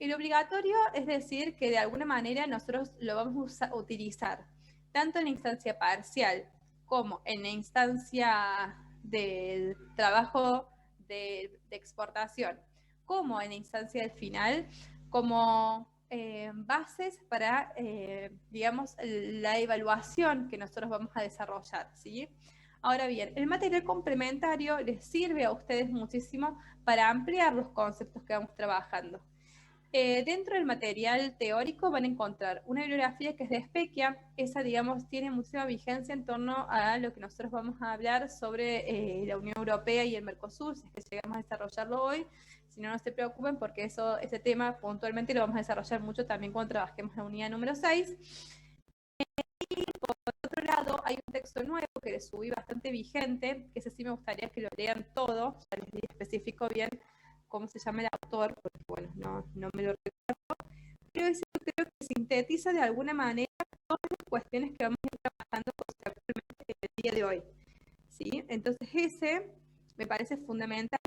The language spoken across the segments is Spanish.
El obligatorio es decir que de alguna manera nosotros lo vamos a utilizar tanto en la instancia parcial como en la instancia del trabajo de exportación, como en la instancia del final, como bases para, digamos, la evaluación que nosotros vamos a desarrollar, ¿sí? Ahora bien, el material complementario les sirve a ustedes muchísimo para ampliar los conceptos que vamos trabajando. Dentro del material teórico van a encontrar una bibliografía que es de Spekia. Esa, digamos, tiene muchísima vigencia en torno a lo que nosotros vamos a hablar sobre la Unión Europea y el Mercosur, si es que llegamos a desarrollarlo hoy. Si no, no se preocupen porque ese tema puntualmente lo vamos a desarrollar mucho también cuando trabajemos en la unidad número 6. Y por otro lado, hay un texto nuevo que les subí bastante vigente, que ese sí me gustaría que lo lean todo, ya les especifico bien cómo se llama el autor, porque bueno, no me lo recuerdo, pero ese creo que sintetiza de alguna manera todas las cuestiones que vamos a ir trabajando conceptualmente en el día de hoy, ¿sí? Entonces ese me parece fundamental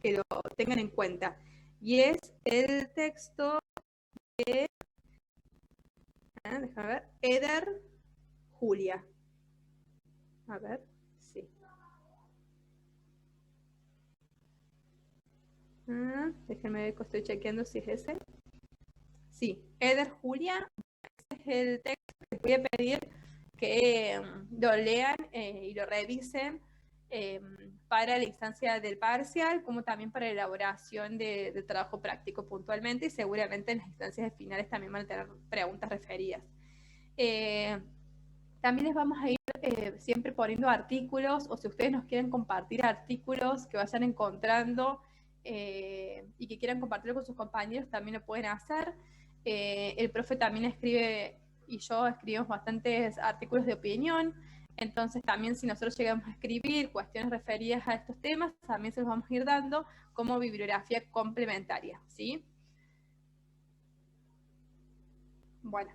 que lo tengan en cuenta, y es el texto de, déjame ver, Eder Julia. A ver, sí. Déjenme ver que estoy chequeando si es ese. Sí, Eder Julia, ese es el texto que les voy a pedir que lo lean y lo revisen para la instancia del parcial, como también para la elaboración de trabajo práctico puntualmente, y seguramente en las instancias finales también van a tener preguntas referidas. También les vamos a ir siempre poniendo artículos, o si ustedes nos quieren compartir artículos que vayan encontrando y que quieran compartirlo con sus compañeros, también lo pueden hacer. El profe también escribe, y yo escribimos bastantes artículos de opinión, entonces también si nosotros llegamos a escribir cuestiones referidas a estos temas, también se los vamos a ir dando como bibliografía complementaria, ¿sí? Bueno,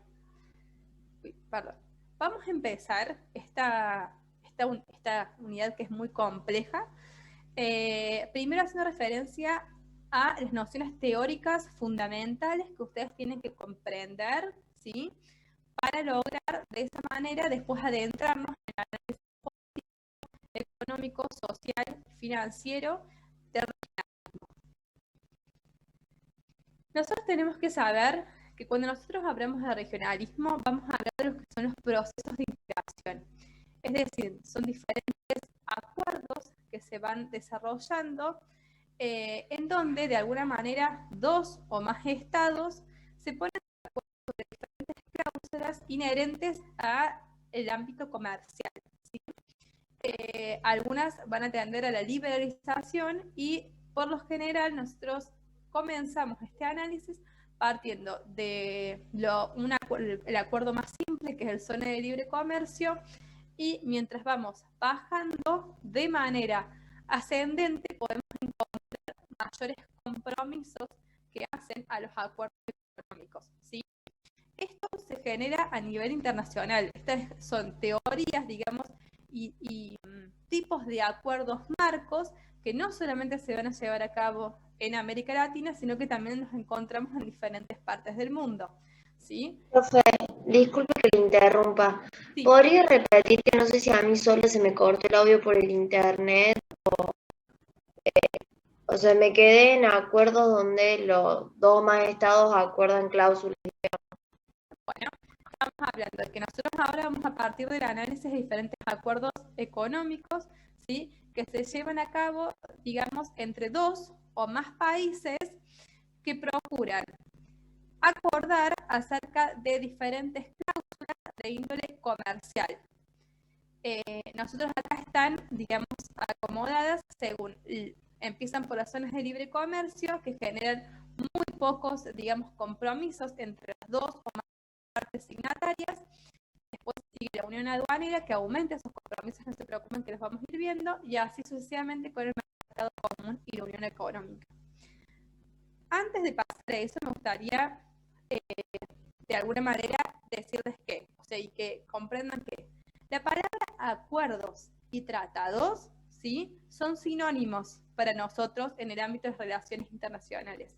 perdón. Vamos a empezar esta unidad que es muy compleja. Primero haciendo referencia a las nociones teóricas fundamentales que ustedes tienen que comprender, ¿sí? Para lograr de esa manera después adentrarnos en el análisis político, económico, social, financiero del regionalismo. Nosotros tenemos que saber que cuando nosotros hablamos de regionalismo, vamos a hablar de lo que son los procesos de integración. Es decir, son diferentes acuerdos que se van desarrollando en donde de alguna manera dos o más estados se ponen de acuerdo sobre diferentes cláusulas inherentes al ámbito comercial, ¿sí? Algunas van a tender a la liberalización y por lo general nosotros comenzamos este análisis partiendo de el acuerdo más simple, que es el Zona de Libre Comercio, y mientras vamos bajando de manera ascendente podemos encontrar mayores compromisos que hacen a los acuerdos económicos, ¿sí? Esto se genera a nivel internacional. Estas son teorías, digamos, y tipos de acuerdos marcos que no solamente se van a llevar a cabo en América Latina, sino que también nos encontramos en diferentes partes del mundo, ¿sí? Profe, disculpe que le interrumpa. Sí. ¿Podría repetir que no sé si a mí solo se me cortó el audio por el internet o sea, me quedé en acuerdos donde los dos o más estados acuerdan cláusulas? Bueno, estamos hablando de que nosotros ahora vamos a partir del análisis de diferentes acuerdos económicos, ¿sí? Que se llevan a cabo, digamos, entre dos o más países que procuran acordar acerca de diferentes cláusulas de índole comercial. Nosotros acá están, digamos, acomodadas según, empiezan por las zonas de libre comercio que generan muy pocos, digamos, compromisos entre las dos o más partes signatarias. Después sigue la unión aduanera que aumenta esos compromisos, no se preocupen que los vamos a ir viendo, y así sucesivamente con el mercado común y la unión económica. Antes de pasar a eso, me gustaría de alguna manera decirles que, o sea, y que comprendan que la palabra acuerdos y tratados, ¿sí?, son sinónimos para nosotros en el ámbito de relaciones internacionales.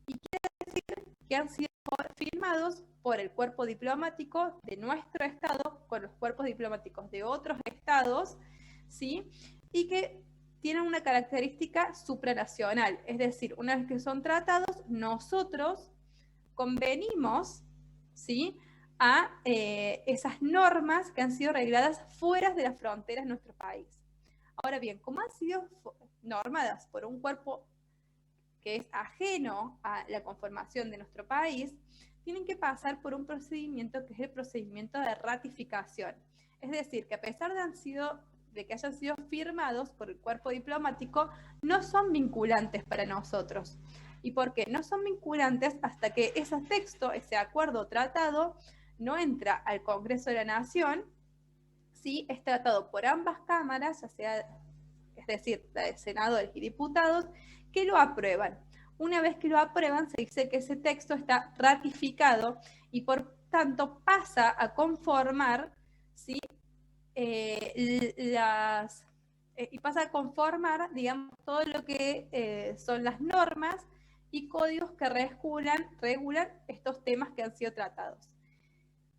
Y quiere decir que han sido firmados por el cuerpo diplomático de nuestro Estado con los cuerpos diplomáticos de otros Estados, ¿sí? Y que tienen una característica supranacional, es decir, una vez que son tratados, nosotros convenimos, ¿sí?, a esas normas que han sido regladas fuera de las fronteras de nuestro país. Ahora bien, como han sido normadas por un cuerpo que es ajeno a la conformación de nuestro país, tienen que pasar por un procedimiento que es el procedimiento de ratificación. Es decir, que a pesar de que hayan sido firmados por el cuerpo diplomático, no son vinculantes para nosotros. ¿Y por qué? No son vinculantes hasta que ese texto, ese acuerdo o tratado, no entra al Congreso de la Nación, ¿sí? Es tratado por ambas cámaras, ya sea, es decir, la de senadores y diputados, que lo aprueban. Una vez que lo aprueban, se dice que ese texto está ratificado y por tanto pasa a conformar, ¿sí?, y pasa a conformar, digamos, todo lo que son las normas y códigos que regulan estos temas que han sido tratados.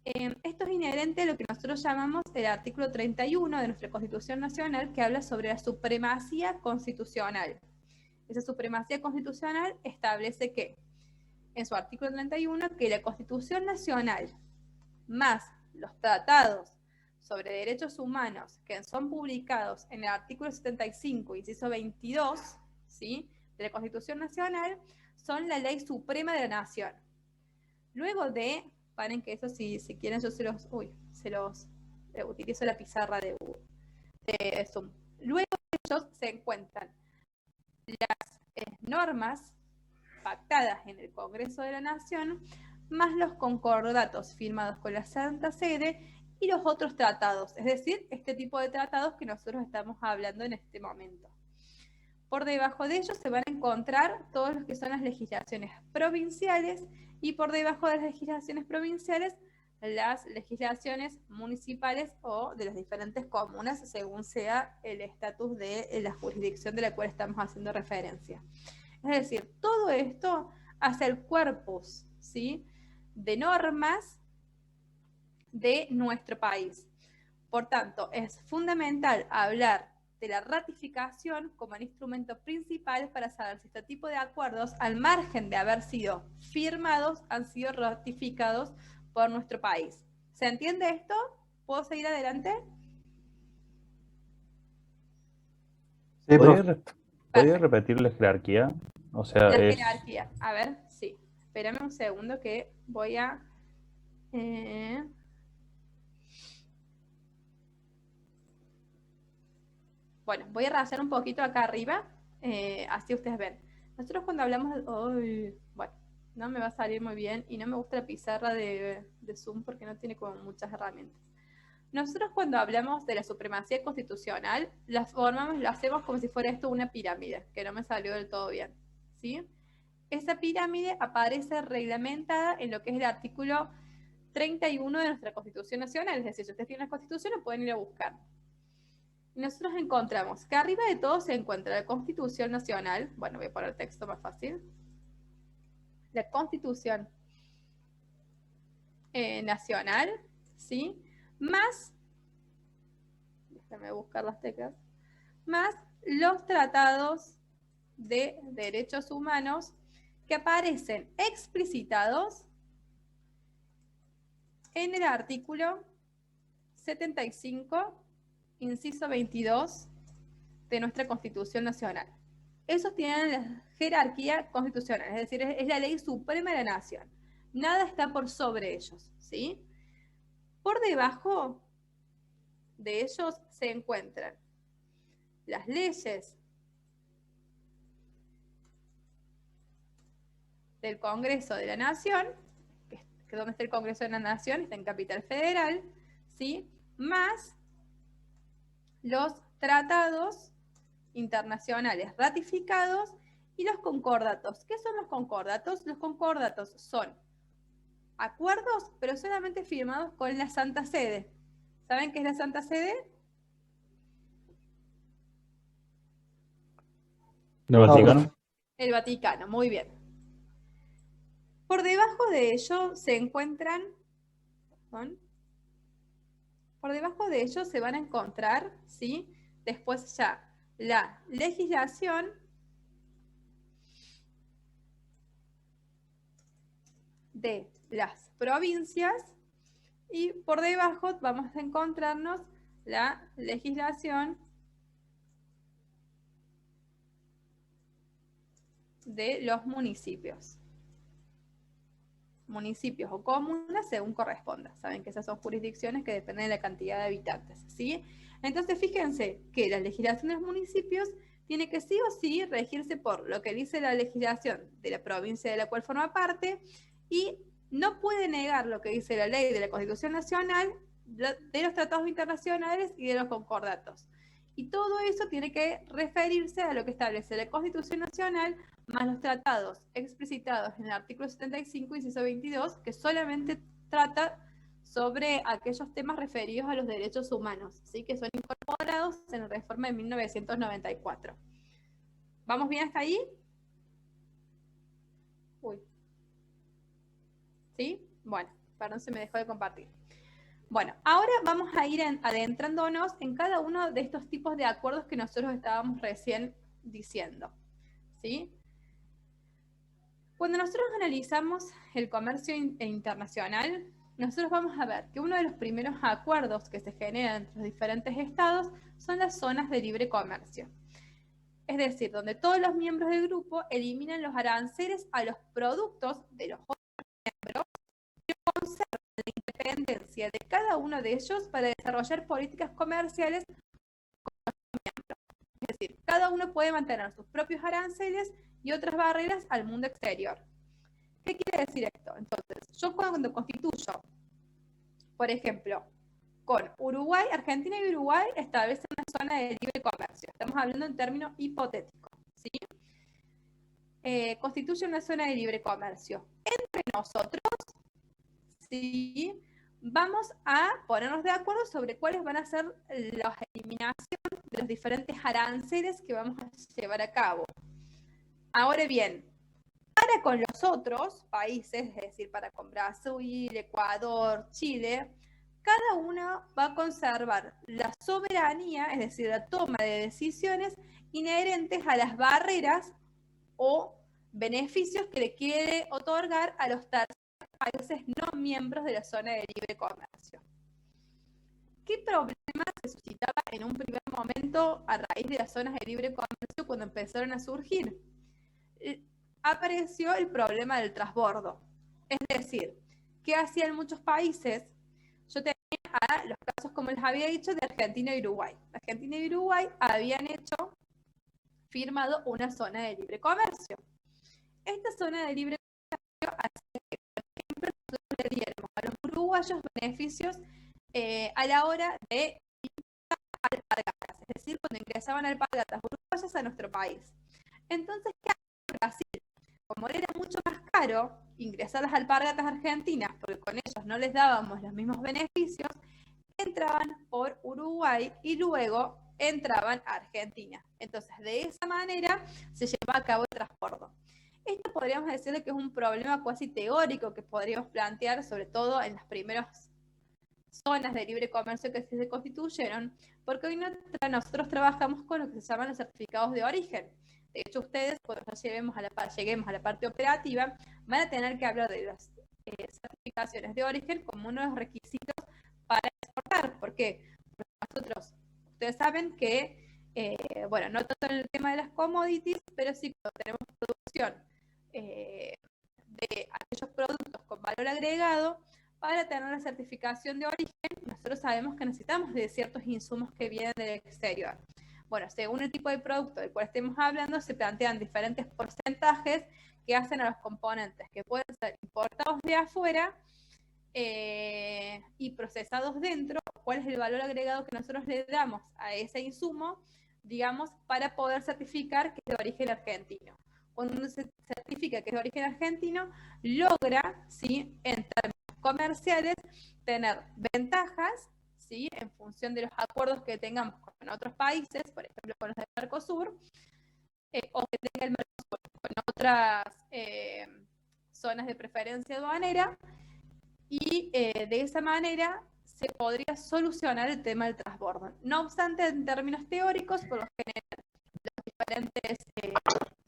Esto es inherente a lo que nosotros llamamos el artículo 31 de nuestra Constitución Nacional, que habla sobre la supremacía constitucional. Esa supremacía constitucional establece que, en su artículo 31, que la Constitución Nacional más los tratados sobre derechos humanos que son publicados en el artículo 75, inciso 22, ¿sí?, de la Constitución Nacional, son la ley suprema de la nación. Luego de, paren que eso si quieren yo se los utilizo la pizarra de Zoom. Luego de ellos se encuentran las normas pactadas en el Congreso de la Nación, más los concordatos firmados con la Santa Sede y los otros tratados, es decir, este tipo de tratados que nosotros estamos hablando en este momento. Por debajo de ellos se van a encontrar todos los que son las legislaciones provinciales y por debajo de las legislaciones provinciales las legislaciones municipales o de las diferentes comunas según sea el estatus de la jurisdicción de la cual estamos haciendo referencia. Es decir, todo esto hace el corpus, ¿sí?, de normas de nuestro país. Por tanto, es fundamental hablar de la ratificación como el instrumento principal para saber si este tipo de acuerdos, al margen de haber sido firmados, han sido ratificados por nuestro país. ¿Se entiende esto? ¿Puedo seguir adelante? Sí, ¿Podría repetir la jerarquía? O sea, la jerarquía. A ver, sí. Espérame un segundo que voy a... Bueno, voy a rasar un poquito acá arriba, así ustedes ven. Nosotros cuando hablamos de... bueno, no me va a salir muy bien y no me gusta la pizarra de Zoom porque no tiene como muchas herramientas. Nosotros cuando hablamos de la supremacía constitucional, lo hacemos como si fuera esto una pirámide, que no me salió del todo bien, ¿sí? Esa pirámide aparece reglamentada en lo que es el artículo 31 de nuestra Constitución Nacional, es decir, si ustedes tienen la Constitución, lo pueden ir a buscar. Y nosotros encontramos que arriba de todo se encuentra la Constitución Nacional, bueno, voy a poner el texto más fácil, la Constitución Nacional, ¿sí?, más, déjame buscar las teclas, más los tratados de derechos humanos que aparecen explicitados en el artículo 75, inciso 22 de nuestra Constitución Nacional. Esos tienen la jerarquía constitucional, es decir, es la ley suprema de la nación. Nada está por sobre ellos, ¿sí? Por debajo de ellos se encuentran las leyes del Congreso de la Nación, que donde está el Congreso de la Nación, está en Capital Federal, ¿sí?, más los tratados internacionales ratificados y los concordatos. ¿Qué son los concordatos? Los concordatos son acuerdos, pero solamente firmados con la Santa Sede. ¿Saben qué es la Santa Sede? ¿El Vaticano? El Vaticano, muy bien. Por debajo debajo de ello se encuentran, perdón, por debajo de ello se van a encontrar, ¿sí? Después ya la legislación de las provincias y por debajo vamos a encontrarnos la legislación de los municipios. Municipios o comunas según corresponda. Saben que esas son jurisdicciones que dependen de la cantidad de habitantes, ¿sí? Entonces fíjense que la legislación de los municipios tiene que sí o sí regirse por lo que dice la legislación de la provincia de la cual forma parte y no puede negar lo que dice la ley de la Constitución Nacional, de los tratados internacionales y de los concordatos. Y todo eso tiene que referirse a lo que establece la Constitución Nacional más los tratados explicitados en el artículo 75, inciso 22, que solamente trata sobre aquellos temas referidos a los derechos humanos, ¿sí? Que son incorporados en la reforma de 1994. ¿Vamos bien hasta ahí? Uy. ¿Sí? Bueno, perdón, se me dejó de compartir. Bueno, ahora vamos a ir adentrándonos en cada uno de estos tipos de acuerdos que nosotros estábamos recién diciendo, ¿sí? Cuando nosotros analizamos el comercio internacional, nosotros vamos a ver que uno de los primeros acuerdos que se generan entre los diferentes estados son las zonas de libre comercio. Es decir, donde todos los miembros del grupo eliminan los aranceles a los productos de los otros miembros y conservan la independencia de cada uno de ellos para desarrollar políticas comerciales con los miembros. Es decir, cada uno puede mantener sus propios aranceles y otras barreras al mundo exterior. ¿Qué quiere decir esto? Entonces, yo cuando constituyo, por ejemplo, con Uruguay, Argentina y Uruguay establecen una zona de libre comercio. Estamos hablando en términos hipotéticos, ¿sí? Constituye una zona de libre comercio. Entre nosotros, ¿sí? Vamos a ponernos de acuerdo sobre cuáles van a ser las eliminaciones de los diferentes aranceles que vamos a llevar a cabo. Ahora bien, para con los otros países, es decir, para con Brasil, Ecuador, Chile, cada uno va a conservar la soberanía, es decir, la toma de decisiones inherentes a las barreras o beneficios que le quiere otorgar a los terceros países no miembros de la zona de libre comercio. ¿Qué problema se suscitaba en un primer momento a raíz de las zonas de libre comercio cuando empezaron a surgir? Apareció el problema del transbordo. Es decir, ¿qué hacían muchos países? Yo tenía a los casos, como les había dicho, de Argentina y Uruguay. Argentina y Uruguay habían firmado una zona de libre comercio. Esta zona de libre comercio hacía que, por ejemplo, nosotros le diéramos a los uruguayos beneficios a la hora de ingresar alpargatas, es decir, cuando ingresaban alpargatas uruguayas a nuestro país. Entonces, ¿qué hacía Brasil? Como era mucho más caro ingresar las alpargatas argentinas, porque con ellos no les dábamos los mismos beneficios, entraban por Uruguay y luego entraban a Argentina. Entonces, de esa manera se lleva a cabo el transbordo. Esto podríamos decirle que es un problema cuasi teórico que podríamos plantear, sobre todo en las primeras zonas de libre comercio que se constituyeron, porque hoy nosotros trabajamos con lo que se llaman los certificados de origen. De hecho, ustedes, cuando ya lleguemos a la parte operativa, van a tener que hablar de las certificaciones de origen como uno de los requisitos para exportar. ¿Por qué? Porque ustedes saben que, bueno, no tanto en el tema de las commodities, pero sí cuando tenemos producción de aquellos productos con valor agregado, para tener la certificación de origen, nosotros sabemos que necesitamos de ciertos insumos que vienen del exterior. Bueno, según el tipo de producto del cual estemos hablando, se plantean diferentes porcentajes que hacen a los componentes que pueden ser importados de afuera y procesados dentro, cuál es el valor agregado que nosotros le damos a ese insumo, digamos, para poder certificar que es de origen argentino. Cuando uno se certifica que es de origen argentino, logra, ¿sí?, en términos comerciales, tener ventajas, ¿sí?, en función de los acuerdos que tengamos con otros países, por ejemplo con los del Mercosur, o que tenga el Mercosur con otras zonas de preferencia aduanera y de esa manera se podría solucionar el tema del transbordo. No obstante, en términos teóricos, por lo general, los diferentes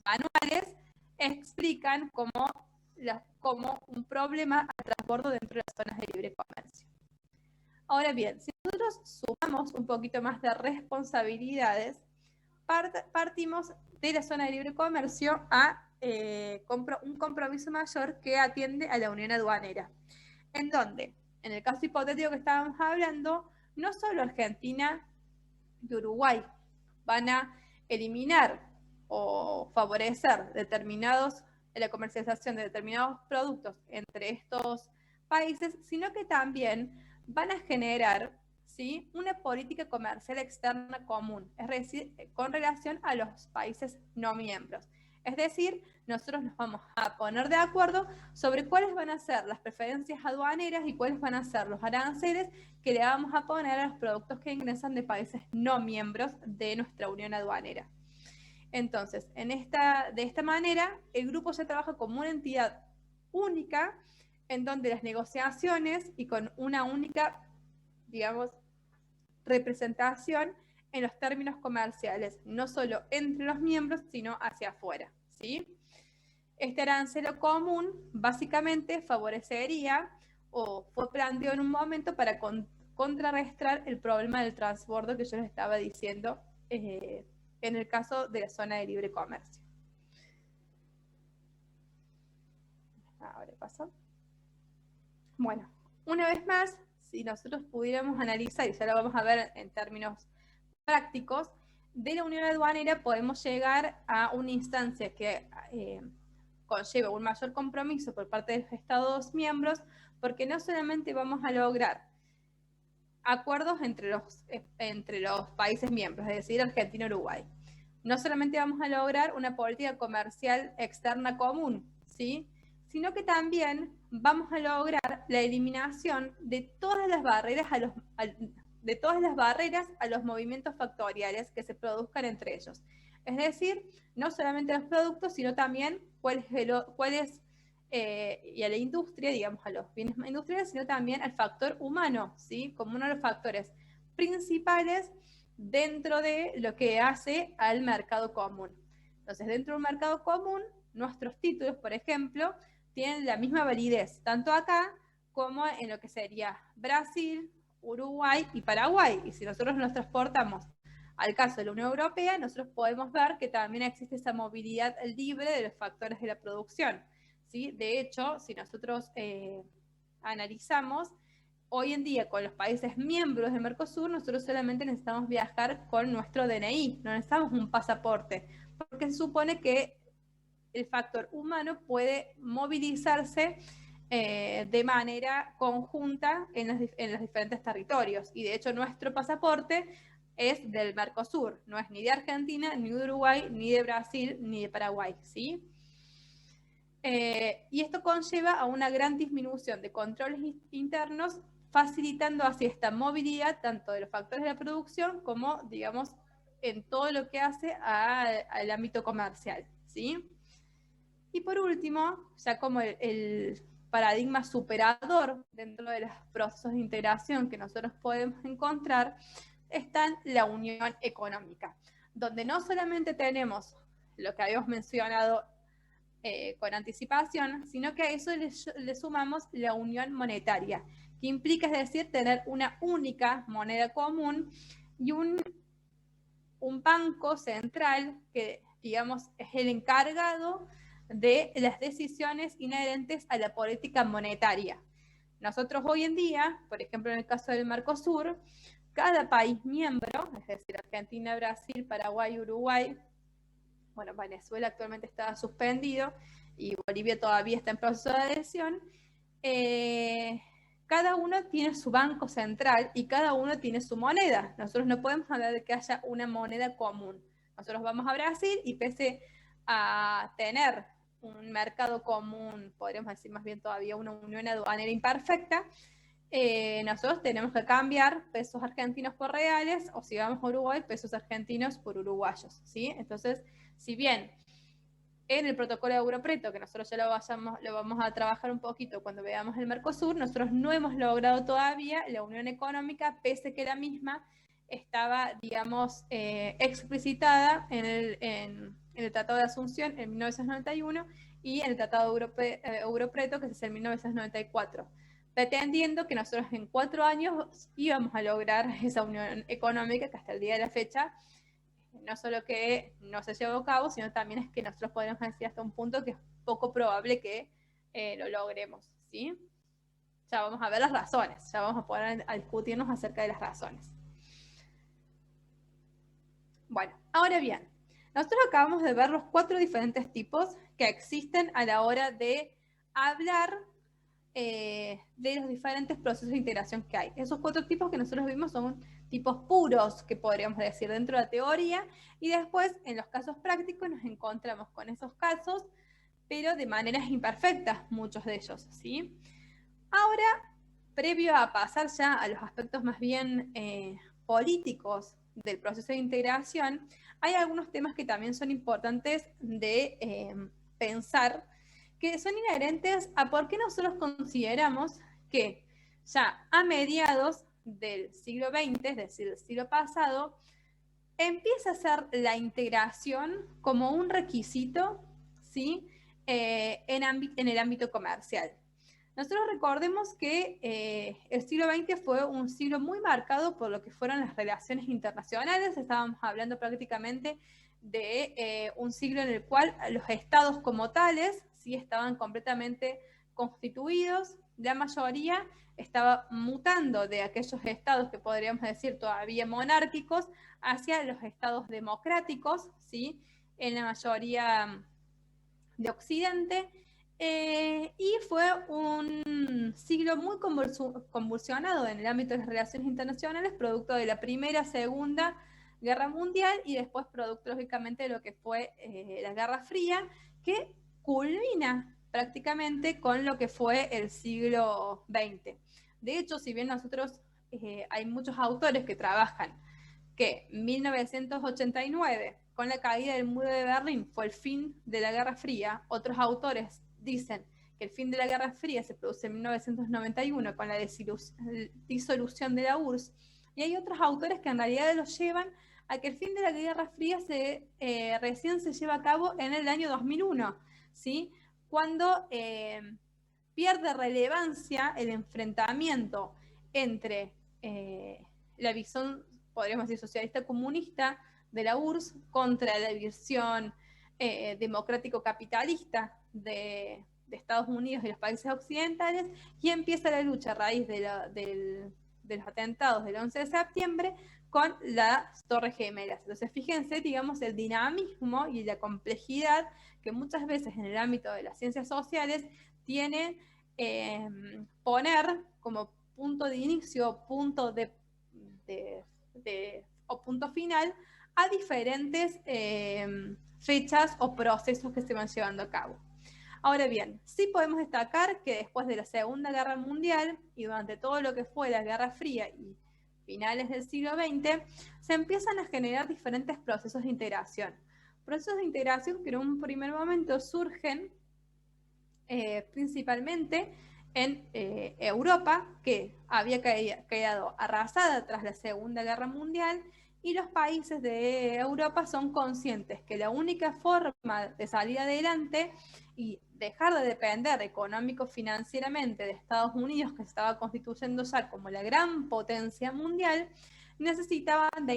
manuales explican como un problema al transbordo dentro de las zonas de libre comercio. Ahora bien, si nosotros sumamos un poquito más de responsabilidades, partimos de la zona de libre comercio a un compromiso mayor que atiende a la unión aduanera, en donde, en el caso hipotético que estábamos hablando, no solo Argentina y Uruguay van a eliminar o favorecer la comercialización de determinados productos entre estos países, sino que también van a generar, ¿sí?, una política comercial externa común, es decir, con relación a los países no miembros. Es decir, nosotros nos vamos a poner de acuerdo sobre cuáles van a ser las preferencias aduaneras y cuáles van a ser los aranceles que le vamos a poner a los productos que ingresan de países no miembros de nuestra unión aduanera. Entonces, de esta manera, el grupo ya trabaja como una entidad única, en donde las negociaciones y con una única, digamos, representación en los términos comerciales, no solo entre los miembros, sino hacia afuera, ¿sí? Este arancelo común básicamente favorecería o fue planteado en un momento para contrarrestar el problema del transbordo que yo les estaba diciendo en el caso de la zona de libre comercio. Ahora pasó. Bueno, una vez más, si nosotros pudiéramos analizar, y ya lo vamos a ver en términos prácticos, de la unión aduanera podemos llegar a una instancia que conlleva un mayor compromiso por parte de los Estados miembros, porque no solamente vamos a lograr acuerdos entre los países miembros, es decir, Argentina y Uruguay. No solamente vamos a lograr una política comercial externa común, ¿sí?, sino que también vamos a lograr la eliminación de todas las barreras a los movimientos factoriales que se produzcan entre ellos. Es decir, no solamente los productos, sino también y a la industria, digamos, a los bienes industriales, sino también al factor humano, ¿sí?, como uno de los factores principales dentro de lo que hace al mercado común. Entonces, dentro de un mercado común, nuestros títulos, por ejemplo, tienen la misma validez, tanto acá como en lo que sería Brasil, Uruguay y Paraguay. Y si nosotros nos transportamos al caso de la Unión Europea, nosotros podemos ver que también existe esa movilidad libre de los factores de la producción, ¿sí? De hecho, si nosotros analizamos, hoy en día con los países miembros de Mercosur, nosotros solamente necesitamos viajar con nuestro DNI, no necesitamos un pasaporte, porque se supone que el factor humano puede movilizarse de manera conjunta en los diferentes territorios. Y de hecho nuestro pasaporte es del Mercosur, no es ni de Argentina, ni de Uruguay, ni de Brasil, ni de Paraguay, ¿sí? Y esto conlleva a una gran disminución de controles internos, facilitando así esta movilidad tanto de los factores de la producción como, digamos, en todo lo que hace al ámbito comercial, ¿sí? Y por último, ya como el paradigma superador dentro de los procesos de integración que nosotros podemos encontrar, está la unión económica, donde no solamente tenemos lo que habíamos mencionado con anticipación, sino que a eso le sumamos la unión monetaria, que implica, es decir, tener una única moneda común y un banco central que, digamos, es el encargado de las decisiones inherentes a la política monetaria. Nosotros hoy en día, por ejemplo en el caso del Mercosur, cada país miembro, es decir, Argentina, Brasil, Paraguay, Uruguay, bueno, Venezuela actualmente está suspendido y Bolivia todavía está en proceso de adhesión, cada uno tiene su banco central y cada uno tiene su moneda. Nosotros no podemos hablar de que haya una moneda común. Nosotros vamos a Brasil y pese a tener un mercado común, podríamos decir más bien todavía una unión aduanera imperfecta, nosotros tenemos que cambiar pesos argentinos por reales, o si vamos a Uruguay, pesos argentinos por uruguayos, ¿sí? Entonces, si bien en el protocolo de Europreto, que nosotros ya lo vamos a trabajar un poquito cuando veamos el Mercosur, nosotros no hemos logrado todavía la unión económica, pese que la misma estaba, digamos, explicitada en el Tratado de Asunción en 1991 y en el Tratado de Europreto, que es el 1994, pretendiendo que nosotros en 4 años íbamos a lograr esa unión económica que hasta el día de la fecha no solo que no se llevó a cabo, sino también es que nosotros podemos decir hasta un punto que es poco probable que lo logremos, ¿sí? Ya vamos a ver las razones, ya vamos a poder a discutirnos acerca de las razones. Bueno, ahora bien, nosotros acabamos de ver los 4 diferentes tipos que existen a la hora de hablar de los diferentes procesos de integración que hay. Esos 4 tipos que nosotros vimos son tipos puros, que podríamos decir, dentro de la teoría, y después en los casos prácticos nos encontramos con esos casos, pero de maneras imperfectas, muchos de ellos, ¿sí? Ahora, previo a pasar ya a los aspectos más bien políticos del proceso de integración, hay algunos temas que también son importantes de pensar, que son inherentes a por qué nosotros consideramos que ya a mediados del siglo XX, es decir, del siglo pasado, empieza a ser la integración como un requisito, ¿sí? En el ámbito comercial. Nosotros recordemos que el siglo XX fue un siglo muy marcado por lo que fueron las relaciones internacionales. Estábamos hablando prácticamente de un siglo en el cual los estados como tales sí estaban completamente constituidos. La mayoría estaba mutando de aquellos estados que podríamos decir todavía monárquicos hacia los estados democráticos, ¿sí? En la mayoría de Occidente. Y fue un siglo muy convulsionado en el ámbito de las relaciones internacionales, producto de la Primera, Segunda Guerra Mundial y después producto, lógicamente, de lo que fue la Guerra Fría, que culmina prácticamente con lo que fue el siglo XX. De hecho, si bien nosotros, hay muchos autores que trabajan que 1989, con la caída del muro de Berlín, fue el fin de la Guerra Fría, otros autores dicen que el fin de la Guerra Fría se produce en 1991 con la disolución de la URSS, y hay otros autores que en realidad los llevan a que el fin de la Guerra Fría recién se lleva a cabo en el año 2001, ¿sí? Cuando pierde relevancia el enfrentamiento entre la visión, podríamos decir, socialista comunista de la URSS contra la visión democrático-capitalista de Estados Unidos y los países occidentales, y empieza la lucha a raíz de los atentados del 11 de septiembre con las Torres Gemelas. Entonces, fíjense, digamos, el dinamismo y la complejidad que muchas veces en el ámbito de las ciencias sociales tiene poner como punto de inicio, punto o punto final a diferentes fechas o procesos que se van llevando a cabo. Ahora bien, sí podemos destacar que después de la Segunda Guerra Mundial y durante todo lo que fue la Guerra Fría y finales del siglo XX, se empiezan a generar diferentes procesos de integración. Procesos de integración que en un primer momento surgen principalmente en Europa, que había quedado arrasada tras la Segunda Guerra Mundial, y los países de Europa son conscientes que la única forma de salir adelante y dejar de depender económico-financieramente de Estados Unidos, que se estaba constituyendo ya como la gran potencia mundial, necesitaban de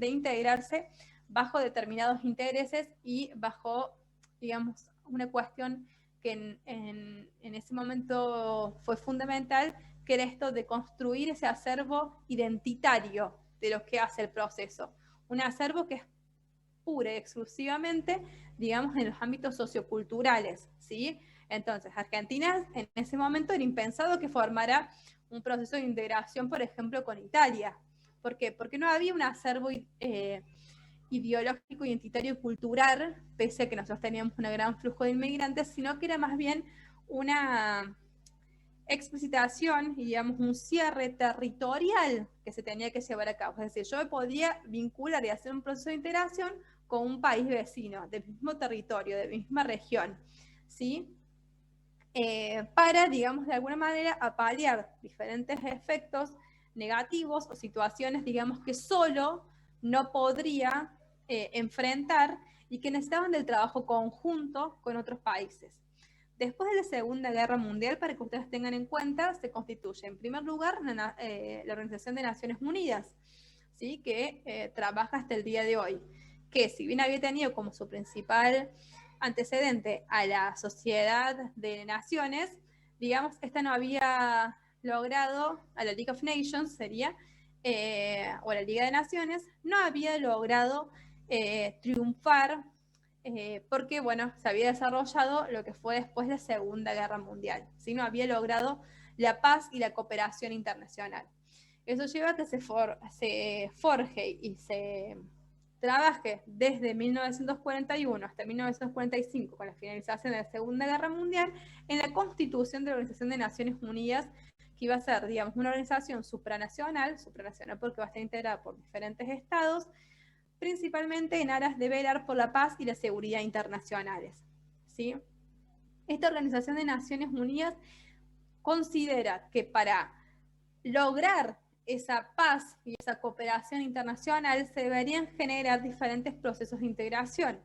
integrarse bajo determinados intereses y bajo, digamos, una cuestión que en ese momento fue fundamental, que era esto de construir ese acervo identitario de lo que hace el proceso. Un acervo que es pura y exclusivamente, digamos, en los ámbitos socioculturales, ¿sí? Entonces, Argentina en ese momento era impensado que formara un proceso de integración, por ejemplo, con Italia. ¿Por qué? Porque no había un acervo ideológico, identitario y cultural, pese a que nosotros teníamos un gran flujo de inmigrantes, sino que era más bien una explicitación y, digamos, un cierre territorial que se tenía que llevar a cabo. Es decir, yo me podía vincular y hacer un proceso de integración con un país vecino, del mismo territorio, de la misma región, ¿sí? Para, digamos, de alguna manera paliar diferentes efectos negativos o situaciones, digamos, que solo no podría enfrentar y que necesitaban del trabajo conjunto con otros países. Después de la Segunda Guerra Mundial, para que ustedes tengan en cuenta, se constituye en primer lugar la Organización de Naciones Unidas, ¿sí? Que trabaja hasta el día de hoy, que si bien había tenido como su principal antecedente a la Sociedad de Naciones, digamos, esta no había logrado, a la League of Nations sería, o la Liga de Naciones, no había logrado triunfar porque, bueno, se había desarrollado lo que fue después de la Segunda Guerra Mundial, ¿sí? No había logrado la paz y la cooperación internacional. Eso lleva a que se forje y se trabaje desde 1941 hasta 1945, con la finalización de la Segunda Guerra Mundial, en la constitución de la Organización de Naciones Unidas, que iba a ser, digamos, una organización supranacional porque va a estar integrada por diferentes estados, principalmente en aras de velar por la paz y la seguridad internacionales, ¿sí? Esta Organización de Naciones Unidas considera que para lograr esa paz y esa cooperación internacional se deberían generar diferentes procesos de integración.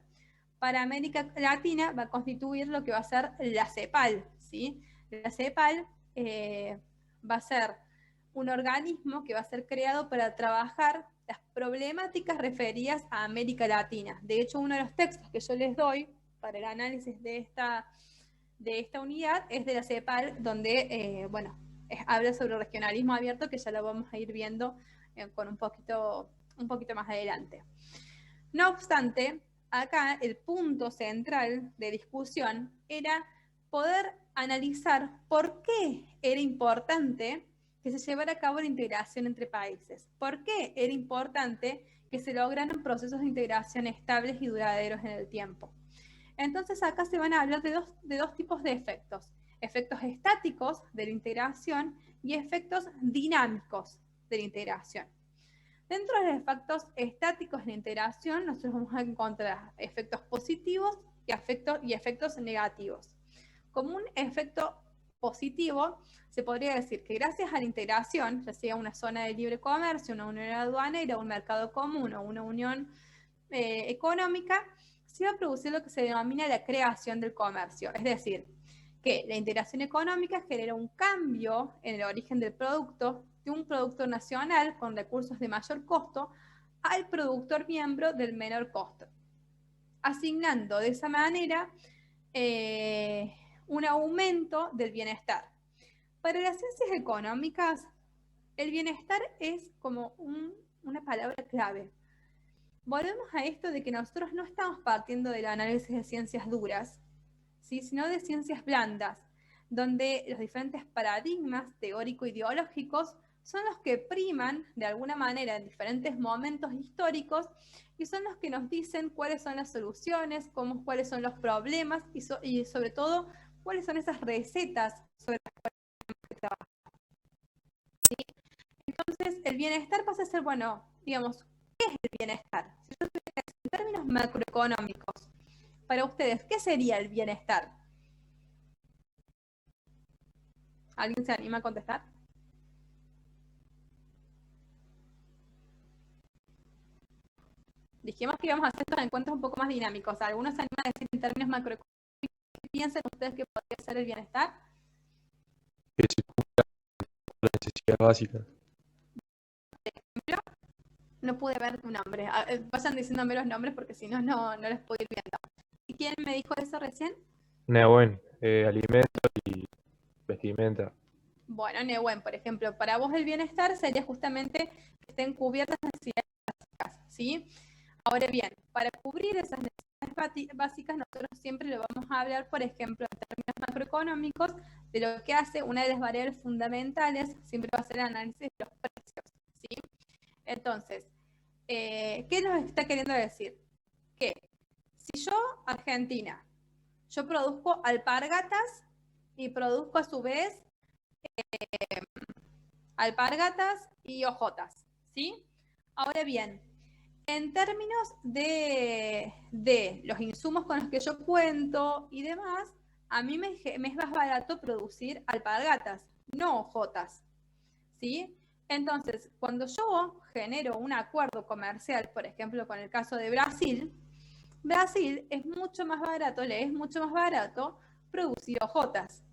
Para América Latina va a constituir lo que va a ser la CEPAL, ¿sí? La CEPAL va a ser un organismo que va a ser creado para trabajar las problemáticas referidas a América Latina. De hecho, uno de los textos que yo les doy para el análisis de esta unidad es de la CEPAL, donde, bueno, habla sobre regionalismo abierto, que ya lo vamos a ir viendo con un poquito más adelante. No obstante, acá el punto central de discusión era poder analizar por qué era importante que se llevara a cabo la integración entre países. ¿Por qué era importante que se lograran procesos de integración estables y duraderos en el tiempo? Entonces acá se van a hablar de dos tipos de efectos. Efectos estáticos de la integración y efectos dinámicos de la integración. Dentro de los efectos estáticos de la integración, nosotros vamos a encontrar efectos positivos y efectos negativos. Como un efecto positivo, se podría decir que gracias a la integración, ya sea una zona de libre comercio, una unión aduanera, un mercado común o una unión económica, se va a producir lo que se denomina la creación del comercio. Es decir, que la integración económica genera un cambio en el origen del producto, de un productor nacional con recursos de mayor costo al productor miembro del menor costo, asignando de esa manera un aumento del bienestar. Para las ciencias económicas, el bienestar es como una palabra clave. Volvemos a esto de que nosotros no estamos partiendo del análisis de ciencias duras, ¿sí? Sino de ciencias blandas, donde los diferentes paradigmas teórico-ideológicos son los que priman de alguna manera en diferentes momentos históricos y son los que nos dicen cuáles son las soluciones, cuáles son los problemas y sobre todo cuáles son esas recetas sobre las cuales tenemos que trabajar. ¿Sí? Entonces, el bienestar pasa a ser, bueno, digamos, ¿qué es el bienestar? Si yo tuviera que decir en términos macroeconómicos, para ustedes, ¿qué sería el bienestar? ¿Alguien se anima a contestar? Dijimos que íbamos a hacer estos encuentros un poco más dinámicos. ¿Algunos se animan a decir en términos macroeconómicos qué piensan ustedes que podría ser el bienestar? Que se cumplan las necesidades básicas. Por ejemplo, no pude ver tu nombre. Vayan diciéndome los nombres porque si no, no les puedo ir viendo. ¿Y quién me dijo eso recién? Nehuen, alimentos y vestimenta. Bueno, Nehuen, por ejemplo, para vos el bienestar sería justamente que estén cubiertas las necesidades básicas, ¿sí? Ahora bien, para cubrir esas necesidades básicas, nosotros siempre lo vamos a hablar, por ejemplo, en términos macroeconómicos, de lo que hace una de las variables fundamentales, siempre va a ser el análisis de los precios, ¿sí? Entonces, ¿qué nos está queriendo decir? Que si yo, Argentina, yo produzco alpargatas y produzco a su vez alpargatas y hojotas, ¿sí? Ahora bien, En términos de los insumos con los que yo cuento y demás, a mí me es más barato producir alpargatas, no hojotas, ¿sí? Entonces, cuando yo genero un acuerdo comercial, por ejemplo, con el caso de Brasil, Brasil es mucho más barato, le es mucho más barato producir hojotas,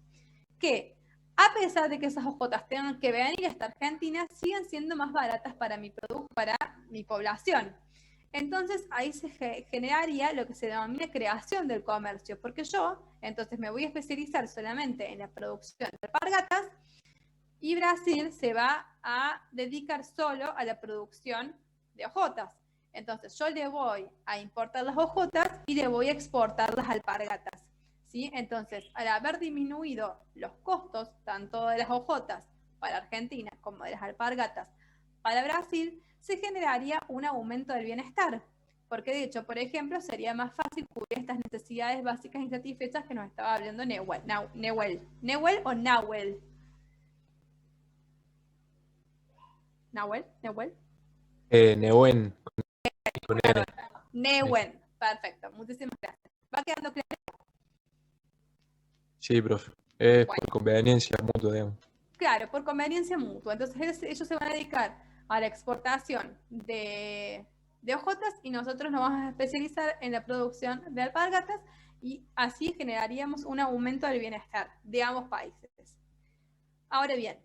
que a pesar de que esas hojotas tengan que venir hasta Argentina, siguen siendo más baratas para mi producto, para mi población. Entonces ahí se generaría lo que se denomina creación del comercio, porque yo entonces me voy a especializar solamente en la producción de alpargatas y Brasil se va a dedicar solo a la producción de hojotas. Entonces yo le voy a importar las hojotas y le voy a exportar las alpargatas, ¿sí? Entonces, al haber disminuido los costos tanto de las hojotas para Argentina como de las alpargatas para Brasil, se generaría un aumento del bienestar. Porque de hecho, por ejemplo, sería más fácil cubrir estas necesidades básicas insatisfechas que nos estaba hablando Nehuen o Nahuel. Nehuen. Nehuen, con N. Nehuen, perfecto, muchísimas gracias. ¿Va quedando claro? Sí, profe. Es Bueno. por conveniencia mutua, digamos. Claro, por conveniencia mutua. Entonces ellos se van a dedicar a la exportación de hojotas y nosotros nos vamos a especializar en la producción de alpargatas y así generaríamos un aumento del bienestar de ambos países. Ahora bien,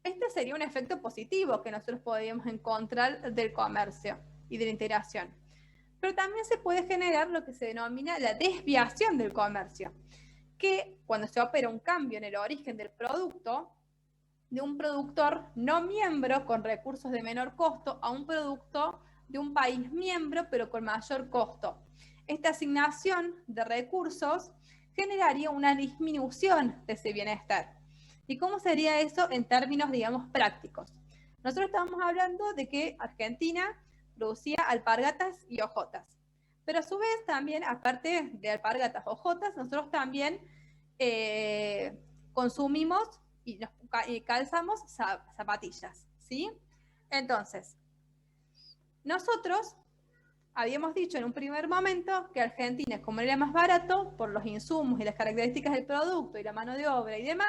este sería un efecto positivo que nosotros podríamos encontrar del comercio y de la integración. Pero también se puede generar lo que se denomina la desviación del comercio, que cuando se opera un cambio en el origen del producto, de un productor no miembro con recursos de menor costo a un producto de un país miembro pero con mayor costo. Esta asignación de recursos generaría una disminución de ese bienestar. ¿Y cómo sería eso en términos, digamos, prácticos? Nosotros estábamos hablando de que Argentina producía alpargatas y hojotas, pero a su vez también, aparte de alpargatas o hojotas, nosotros también consumimos y calzamos zapatillas, ¿sí? Entonces, nosotros habíamos dicho en un primer momento que Argentina, como era más barato, por los insumos y las características del producto y la mano de obra y demás,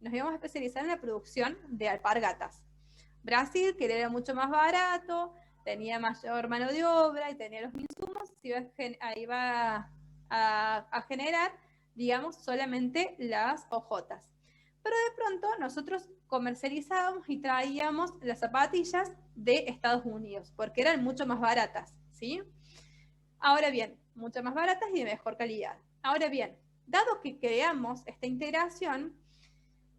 nos íbamos a especializar en la producción de alpargatas. Brasil, que era mucho más barato, tenía mayor mano de obra y tenía los insumos, iba a generar, digamos, solamente las hojotas. Pero de pronto nosotros comercializábamos y traíamos las zapatillas de Estados Unidos, porque eran mucho más baratas, ¿sí? Ahora bien, mucho más baratas y de mejor calidad. Ahora bien, dado que creamos esta integración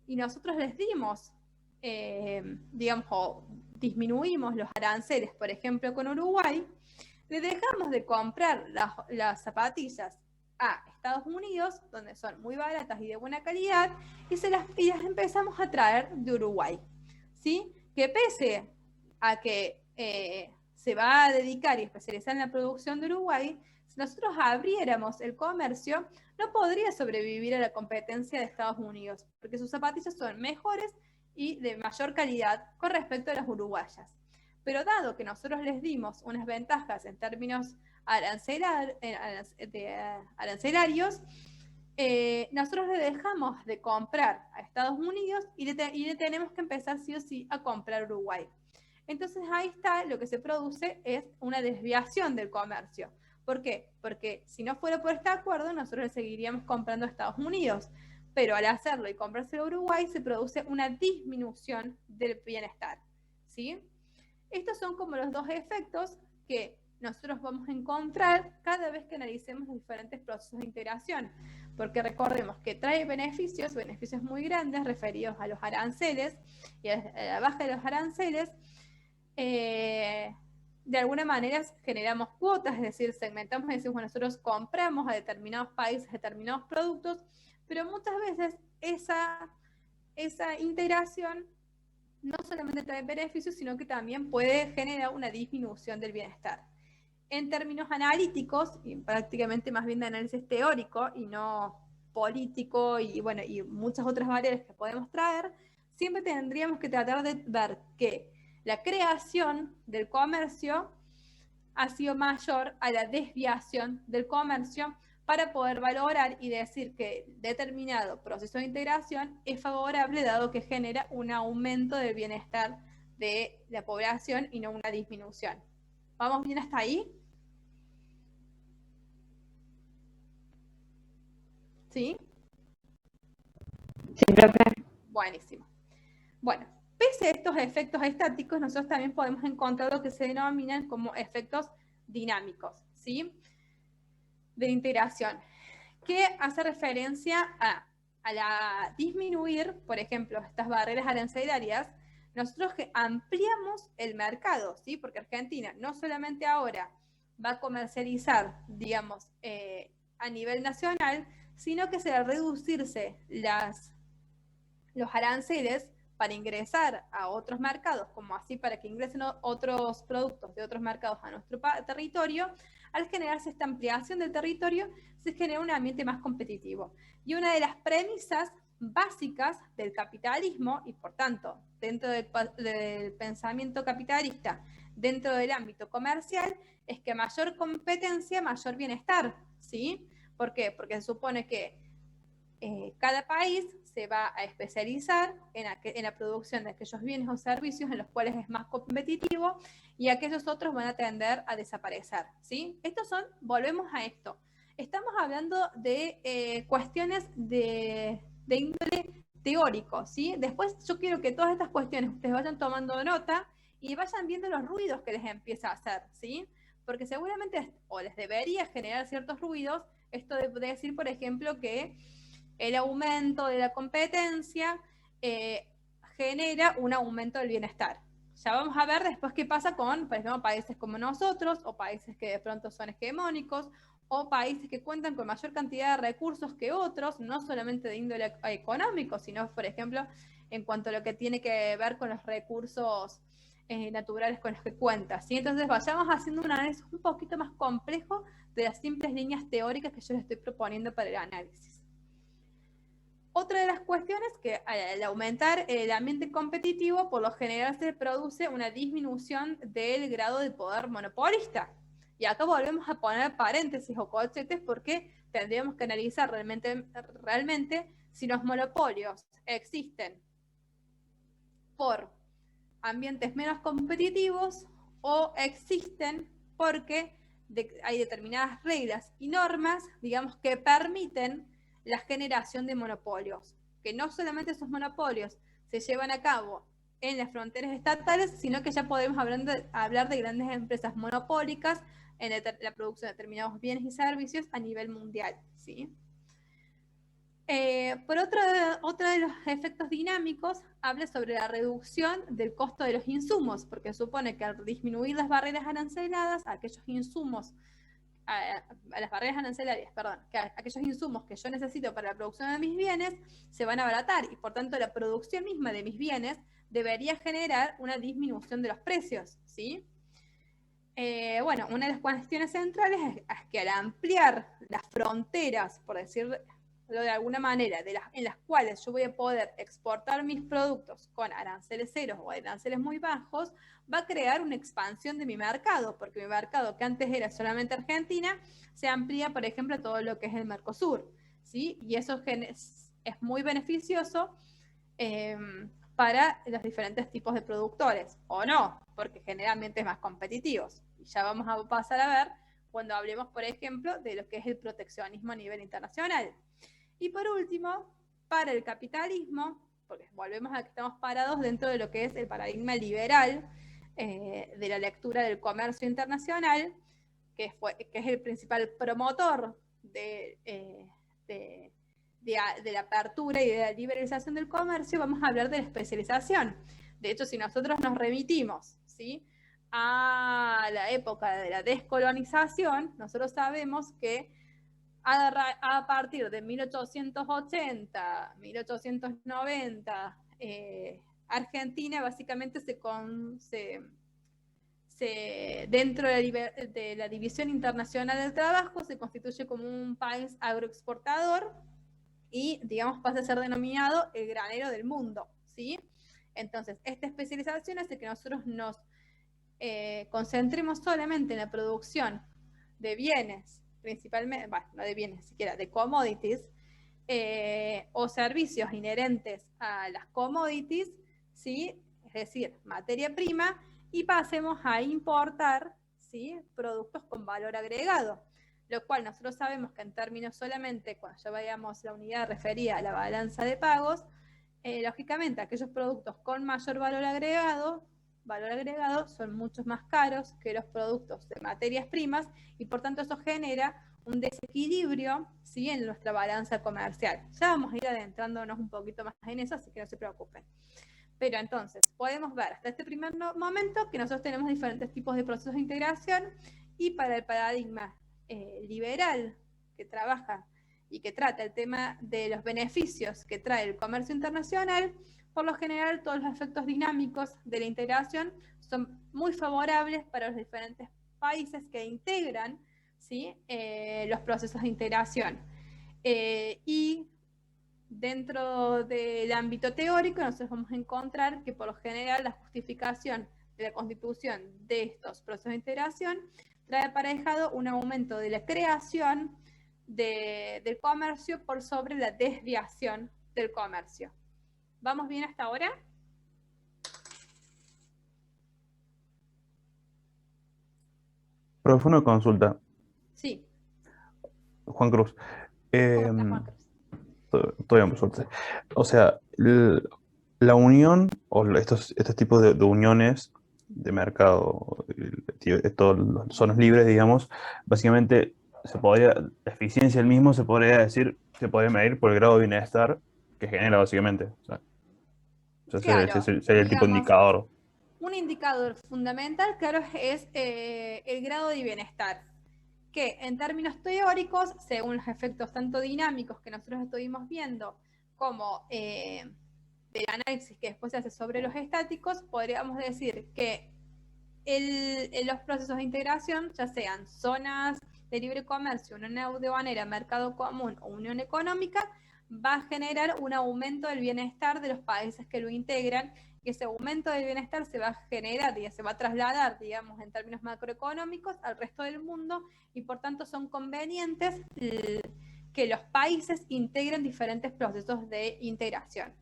y nosotros les dimos, digamos, o disminuimos los aranceles, por ejemplo, con Uruguay, le dejamos de comprar las zapatillas a Estados Unidos, donde son muy baratas y de buena calidad, y las empezamos a traer de Uruguay, ¿sí? Que pese a que se va a dedicar y especializar en la producción de Uruguay, si nosotros abriéramos el comercio, no podría sobrevivir a la competencia de Estados Unidos, porque sus zapatillas son mejores y de mayor calidad con respecto a las uruguayas. Pero dado que nosotros les dimos unas ventajas en términos arancelarios, nosotros le dejamos de comprar a Estados Unidos y le tenemos que empezar sí o sí a comprar a Uruguay. Entonces ahí está, lo que se produce es una desviación del comercio. ¿Por qué? Porque si no fuera por este acuerdo, nosotros le seguiríamos comprando a Estados Unidos, pero al hacerlo y comprárselo a Uruguay se produce una disminución del bienestar, ¿sí? Estos son como los dos efectos que nosotros vamos a encontrar cada vez que analicemos los diferentes procesos de integración, porque recordemos que trae beneficios muy grandes referidos a los aranceles y a la baja de los aranceles. De alguna manera generamos cuotas, es decir, segmentamos y decimos, bueno, nosotros compramos a determinados países determinados productos, pero muchas veces esa integración no solamente trae beneficios, sino que también puede generar una disminución del bienestar. En términos analíticos, y prácticamente más bien de análisis teórico y no político, y bueno, y muchas otras variables que podemos traer, siempre tendríamos que tratar de ver que la creación del comercio ha sido mayor a la desviación del comercio para poder valorar y decir que determinado proceso de integración es favorable dado que genera un aumento del bienestar de la población y no una disminución. ¿Vamos bien hasta ahí? ¿Sí? Sí, profe. Buenísimo. Bueno, pese a estos efectos estáticos, nosotros también podemos encontrar lo que se denominan como efectos dinámicos, ¿sí? De integración, que hace referencia a la disminuir, por ejemplo, estas barreras arancelarias, nosotros que ampliamos el mercado, ¿sí? Porque Argentina no solamente ahora va a comercializar, digamos, a nivel nacional, sino que se va a reducirse los aranceles para ingresar a otros mercados, como así para que ingresen otros productos de otros mercados a nuestro territorio. Al generarse esta ampliación del territorio, se genera un ambiente más competitivo. Y una de las premisas básicas del capitalismo, y por tanto, dentro del pensamiento capitalista, dentro del ámbito comercial, es que mayor competencia, mayor bienestar, ¿sí? ¿Por qué? Porque se supone que cada país se va a especializar en la producción de aquellos bienes o servicios en los cuales es más competitivo y aquellos otros van a tender a desaparecer, ¿sí? Volvemos a esto. Estamos hablando de cuestiones de índole teórico, ¿sí? Después yo quiero que todas estas cuestiones ustedes vayan tomando nota y vayan viendo los ruidos que les empieza a hacer, ¿sí? Porque seguramente, o les debería generar ciertos ruidos, esto de decir, por ejemplo, que el aumento de la competencia genera un aumento del bienestar. Ya vamos a ver después qué pasa con, por ejemplo, países como nosotros, o países que de pronto son hegemónicos, o países que cuentan con mayor cantidad de recursos que otros, no solamente de índole económico, sino, por ejemplo, en cuanto a lo que tiene que ver con los recursos naturales con los que cuenta, ¿sí? Entonces vayamos haciendo un análisis un poquito más complejo de las simples líneas teóricas que yo les estoy proponiendo para el análisis. Otra de las cuestiones es que al aumentar el ambiente competitivo, por lo general se produce una disminución del grado de poder monopolista. Y acá volvemos a poner paréntesis o corchetes porque tendríamos que analizar realmente si los monopolios existen por ambientes menos competitivos o existen porque hay determinadas reglas y normas, digamos, que permiten la generación de monopolios, que no solamente esos monopolios se llevan a cabo en las fronteras estatales, sino que ya podemos hablar de grandes empresas monopólicas en la producción de determinados bienes y servicios a nivel mundial, ¿sí? Por otro de los efectos dinámicos, habla sobre la reducción del costo de los insumos, porque supone que al disminuir las barreras aranceladas, aquellos insumos, a las barreras arancelarias, perdón, que aquellos insumos que yo necesito para la producción de mis bienes se van a abaratar y por tanto la producción misma de mis bienes debería generar una disminución de los precios, ¿sí? Bueno, una de las cuestiones centrales es que al ampliar las fronteras, por decirlo de alguna manera, en las cuales yo voy a poder exportar mis productos con aranceles ceros o aranceles muy bajos, va a crear una expansión de mi mercado, porque mi mercado, que antes era solamente Argentina, se amplía, por ejemplo, a todo lo que es el Mercosur, ¿sí? Y eso es muy beneficioso para los diferentes tipos de productores, o no, porque generalmente es más competitivos. Y ya vamos a pasar a ver cuando hablemos, por ejemplo, de lo que es el proteccionismo a nivel internacional. Y por último, para el capitalismo, porque volvemos a que estamos parados dentro de lo que es el paradigma liberal de la lectura del comercio internacional, que es el principal promotor de la apertura y de la liberalización del comercio, vamos a hablar de la especialización. De hecho, si nosotros nos remitimos, ¿sí?, a la época de la descolonización, nosotros sabemos que a partir de 1880, 1890, Argentina básicamente dentro de la División Internacional del Trabajo se constituye como un país agroexportador y, digamos, pasa a ser denominado el granero del mundo, ¿sí? Entonces, esta especialización hace que nosotros nos concentremos solamente en la producción de bienes, principalmente, bueno, no de bienes siquiera, de commodities, o servicios inherentes a las commodities, ¿sí? Es decir, materia prima, y pasemos a importar, ¿sí? Productos con valor agregado, lo cual nosotros sabemos que en términos solamente, cuando ya veamos la unidad referida a la balanza de pagos, lógicamente aquellos productos con mayor valor agregado son mucho más caros que los productos de materias primas, y por tanto eso genera un desequilibrio, ¿sí? En nuestra balanza comercial. Ya vamos a ir adentrándonos un poquito más en eso, así que no se preocupen. Pero entonces, podemos ver hasta este primer momento que nosotros tenemos diferentes tipos de procesos de integración, y para el paradigma liberal que trabaja y que trata el tema de los beneficios que trae el comercio internacional, por lo general todos los efectos dinámicos de la integración son muy favorables para los diferentes países que integran, ¿sí? Los procesos de integración. Y dentro del ámbito teórico nosotros vamos a encontrar que por lo general la justificación de la constitución de estos procesos de integración trae aparejado un aumento de la creación del comercio por sobre la desviación del comercio. ¿Vamos bien hasta ahora? Profe, una consulta. Sí. Juan Cruz. ¿Cómo estás, Juan Cruz? Todo bien, por suerte. O sea, la unión o estos tipos de uniones de mercado, todas las zonas libres, digamos, básicamente la eficiencia del mismo se podría decir, se podría medir por el grado de bienestar que genera, básicamente. O sea, Claro, sería el tipo de digamos, indicador. un indicador fundamental, claro, es el grado de bienestar, que en términos teóricos, según los efectos tanto dinámicos que nosotros estuvimos viendo, como del análisis que después se hace sobre los estáticos, podríamos decir que los procesos de integración, ya sean zonas de libre comercio, unión aduanera, mercado común o unión económica, va a generar un aumento del bienestar de los países que lo integran, y ese aumento del bienestar se va a generar y se va a trasladar, digamos, en términos macroeconómicos al resto del mundo, y por tanto son convenientes que los países integren diferentes procesos de integración,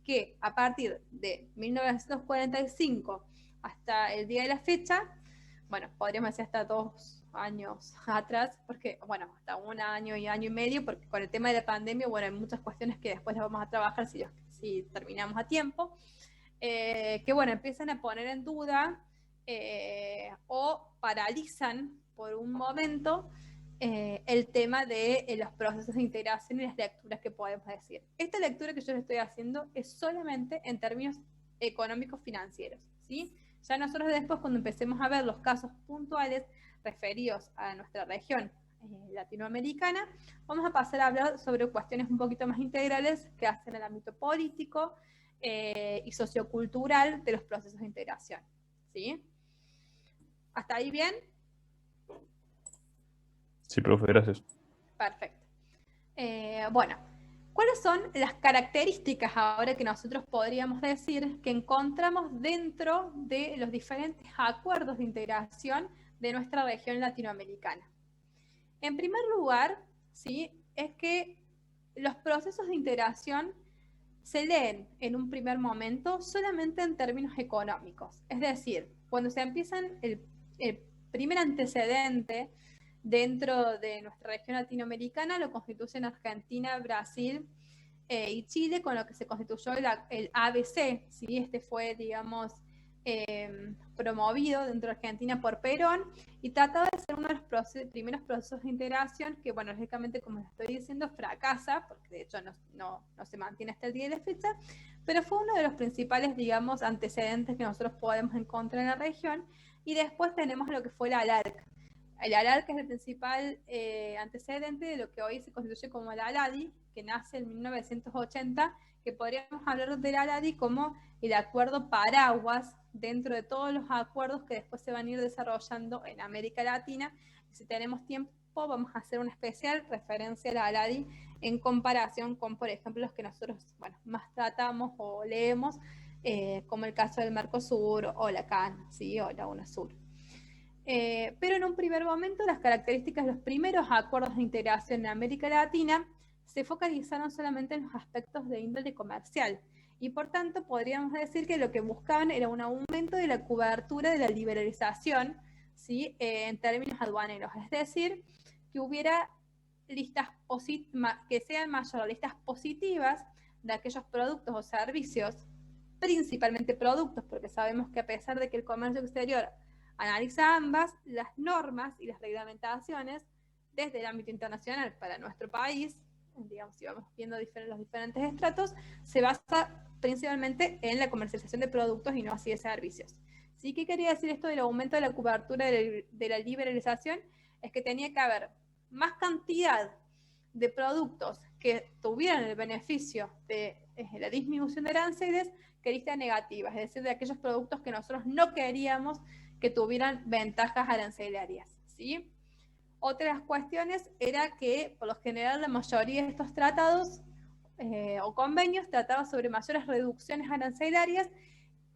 que a partir de 1945 hasta el día de la fecha, bueno, podríamos decir hasta 2 años atrás, porque, bueno, hasta un año y medio, porque con el tema de la pandemia, bueno, hay muchas cuestiones que después las vamos a trabajar si terminamos a tiempo, que, bueno, empiezan a poner en duda o paralizan por un momento el tema de los procesos de integración y las lecturas que podemos decir. Esta lectura que yo les estoy haciendo es solamente en términos económicos financieros, ¿sí? Ya nosotros después, cuando empecemos a ver los casos puntuales referidos a nuestra región latinoamericana, vamos a pasar a hablar sobre cuestiones un poquito más integrales que hacen el ámbito político y sociocultural de los procesos de integración, ¿sí? ¿Hasta ahí bien? Sí, profe, gracias. Perfecto. Bueno, ¿cuáles son las características ahora que nosotros podríamos decir que encontramos dentro de los diferentes acuerdos de integración de nuestra región latinoamericana? En primer lugar, ¿sí?, es que los procesos de integración se leen en un primer momento solamente en términos económicos. Es decir, cuando se empiezan el primer antecedente dentro de nuestra región latinoamericana lo constituyen Argentina, Brasil y Chile, con lo que se constituyó el ABC, ¿sí? Este fue, digamos, promovido dentro de Argentina por Perón, y trataba de ser uno de los primeros procesos de integración que, bueno, lógicamente, como les estoy diciendo, fracasa, porque de hecho no se mantiene hasta el día de la fecha, pero fue uno de los principales, digamos, antecedentes que nosotros podemos encontrar en la región. Y después tenemos lo que fue la ALARC. El ALARC es el principal antecedente de lo que hoy se constituye como la ALADI, que nace en 1980, que podríamos hablar del ALADI como el acuerdo paraguas dentro de todos los acuerdos que después se van a ir desarrollando en América Latina. Y si tenemos tiempo, vamos a hacer una especial referencia a la ALADI en comparación con, por ejemplo, los que nosotros, bueno, más tratamos o leemos como el caso del Mercosur o la CAN, ¿sí? O la UNASUR. Pero en un primer momento las características de los primeros acuerdos de integración en América Latina se focalizaron solamente en los aspectos de índole comercial y por tanto podríamos decir que lo que buscaban era un aumento de la cobertura de la liberalización, ¿sí? En términos aduaneros, es decir, que hubiera que sean mayor listas positivas de aquellos productos o servicios, principalmente productos, porque sabemos que a pesar de que el comercio exterior analiza ambas, las normas y las reglamentaciones desde el ámbito internacional para nuestro país, digamos, si vamos viendo los diferentes estratos, se basa principalmente en la comercialización de productos y no así de servicios. ¿Sí? ¿Qué quería decir esto del aumento de la cobertura de la liberalización? Es que tenía que haber más cantidad de productos que tuvieran el beneficio de la disminución de aranceles que listas negativas, es decir, de aquellos productos que nosotros no queríamos que tuvieran ventajas arancelarias, ¿sí? Otra de las cuestiones era que, por lo general, la mayoría de estos tratados o convenios trataban sobre mayores reducciones arancelarias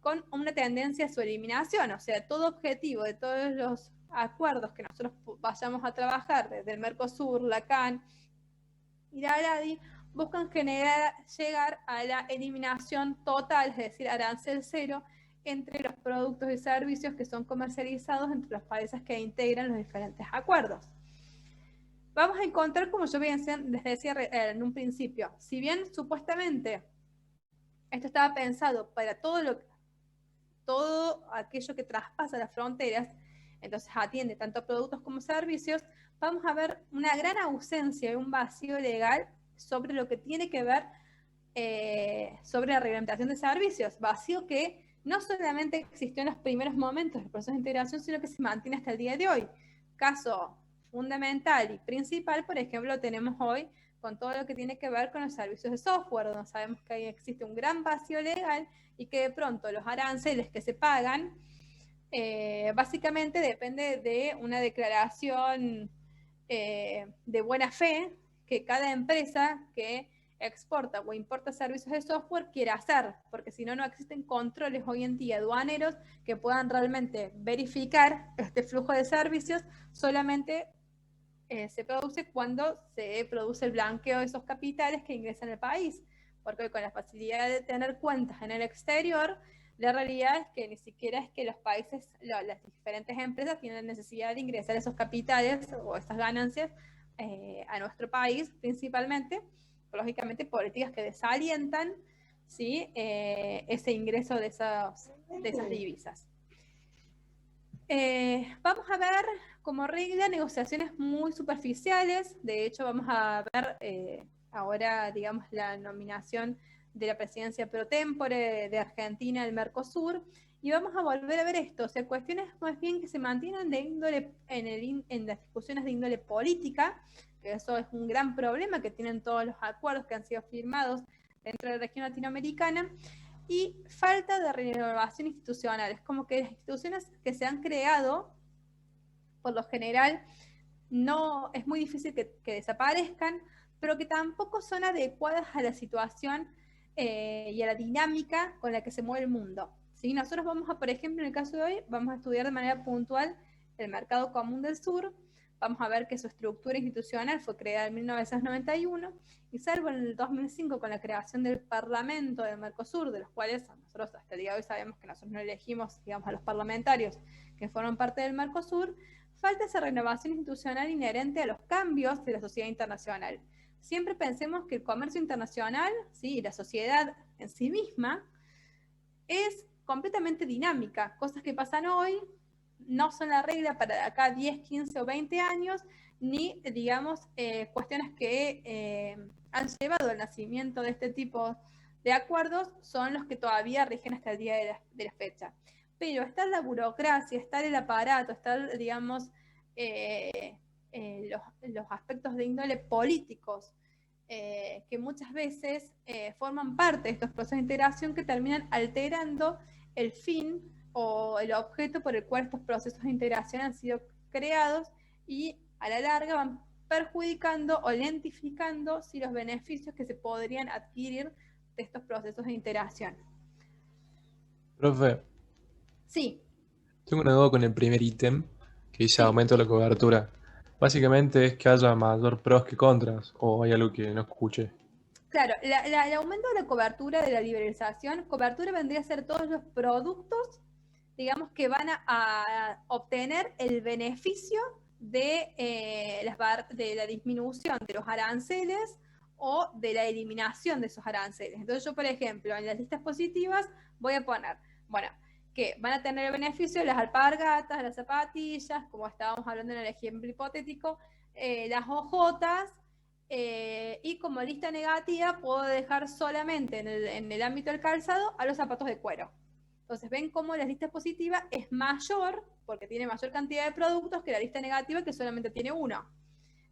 con una tendencia a su eliminación, o sea, todo objetivo de todos los acuerdos que nosotros vayamos a trabajar, desde el Mercosur, la CAN y la ARADI, buscan llegar a la eliminación total, es decir, arancel cero, entre los productos y servicios que son comercializados entre los países que integran los diferentes acuerdos. Vamos a encontrar, como yo les decía en un principio, si bien supuestamente esto estaba pensado para todo aquello que traspasa las fronteras, entonces atiende tanto productos como servicios, vamos a ver una gran ausencia y un vacío legal sobre lo que tiene que ver sobre la reglamentación de servicios, vacío que no solamente existió en los primeros momentos del proceso de integración, sino que se mantiene hasta el día de hoy. Caso fundamental y principal, por ejemplo, tenemos hoy con todo lo que tiene que ver con los servicios de software, donde sabemos que ahí existe un gran vacío legal y que de pronto los aranceles que se pagan básicamente depende de una declaración de buena fe que cada empresa que exporta o importa servicios de software quiere hacer, porque si no, no existen controles hoy en día aduaneros que puedan realmente verificar este flujo de servicios. Solamente se produce cuando se produce el blanqueo de esos capitales que ingresan al país, porque hoy con la facilidad de tener cuentas en el exterior, la realidad es que ni siquiera es que los países, las diferentes empresas tienen necesidad de ingresar esos capitales o esas ganancias a nuestro país, principalmente, lógicamente políticas que desalientan, ¿sí? Ese ingreso de esas divisas. Vamos a ver como regla negociaciones muy superficiales. De hecho, vamos a ver ahora, digamos, la nominación de la presidencia pro tempore de Argentina al Mercosur, y vamos a volver a ver esto, o sea, cuestiones más bien que se mantienen de índole en las discusiones de índole política, que eso es un gran problema que tienen todos los acuerdos que han sido firmados dentro de la región latinoamericana, y falta de renovación institucional. Es como que las instituciones que se han creado, por lo general, no es muy difícil que desaparezcan, pero que tampoco son adecuadas a la situación y a la dinámica con la que se mueve el mundo. ¿Sí? Nosotros vamos a, por ejemplo, en el caso de hoy, vamos a estudiar de manera puntual el Mercado Común del Sur. Vamos a ver que su estructura institucional fue creada en 1991 y salvo en el 2005 con la creación del Parlamento del Mercosur, de los cuales nosotros hasta el día de hoy sabemos que nosotros no elegimos, digamos, a los parlamentarios que forman parte del Mercosur, falta esa renovación institucional inherente a los cambios de la sociedad internacional. Siempre pensemos que el comercio internacional, ¿sí? Y la sociedad en sí misma es completamente dinámica. Cosas que pasan hoy no son la regla para acá 10, 15 o 20 años, ni, digamos, cuestiones que han llevado al nacimiento de este tipo de acuerdos son los que todavía rigen hasta el día de la fecha. Pero está la burocracia, está el aparato, está, digamos, los aspectos de índole políticos que muchas veces forman parte de estos procesos de integración que terminan alterando el fin o el objeto por el cual estos procesos de integración han sido creados y a la larga van perjudicando o lentificando los beneficios que se podrían adquirir de estos procesos de integración. Profe, Sí, tengo una duda con el primer ítem que dice sí. aumento de la cobertura. Básicamente es que haya mayor pros que contras, o hay algo que no escuché. Claro, el aumento de la cobertura de la liberalización, cobertura vendría a ser todos los productos, digamos, que van a obtener el beneficio de la disminución de los aranceles o de la eliminación de esos aranceles. Entonces yo, por ejemplo, en las listas positivas voy a poner, bueno, que van a tener el beneficio las alpargatas, las zapatillas, como estábamos hablando en el ejemplo hipotético, las hojotas, y como lista negativa puedo dejar solamente en el ámbito del calzado a los zapatos de cuero. Entonces ven cómo la lista positiva es mayor, porque tiene mayor cantidad de productos, que la lista negativa, que solamente tiene uno.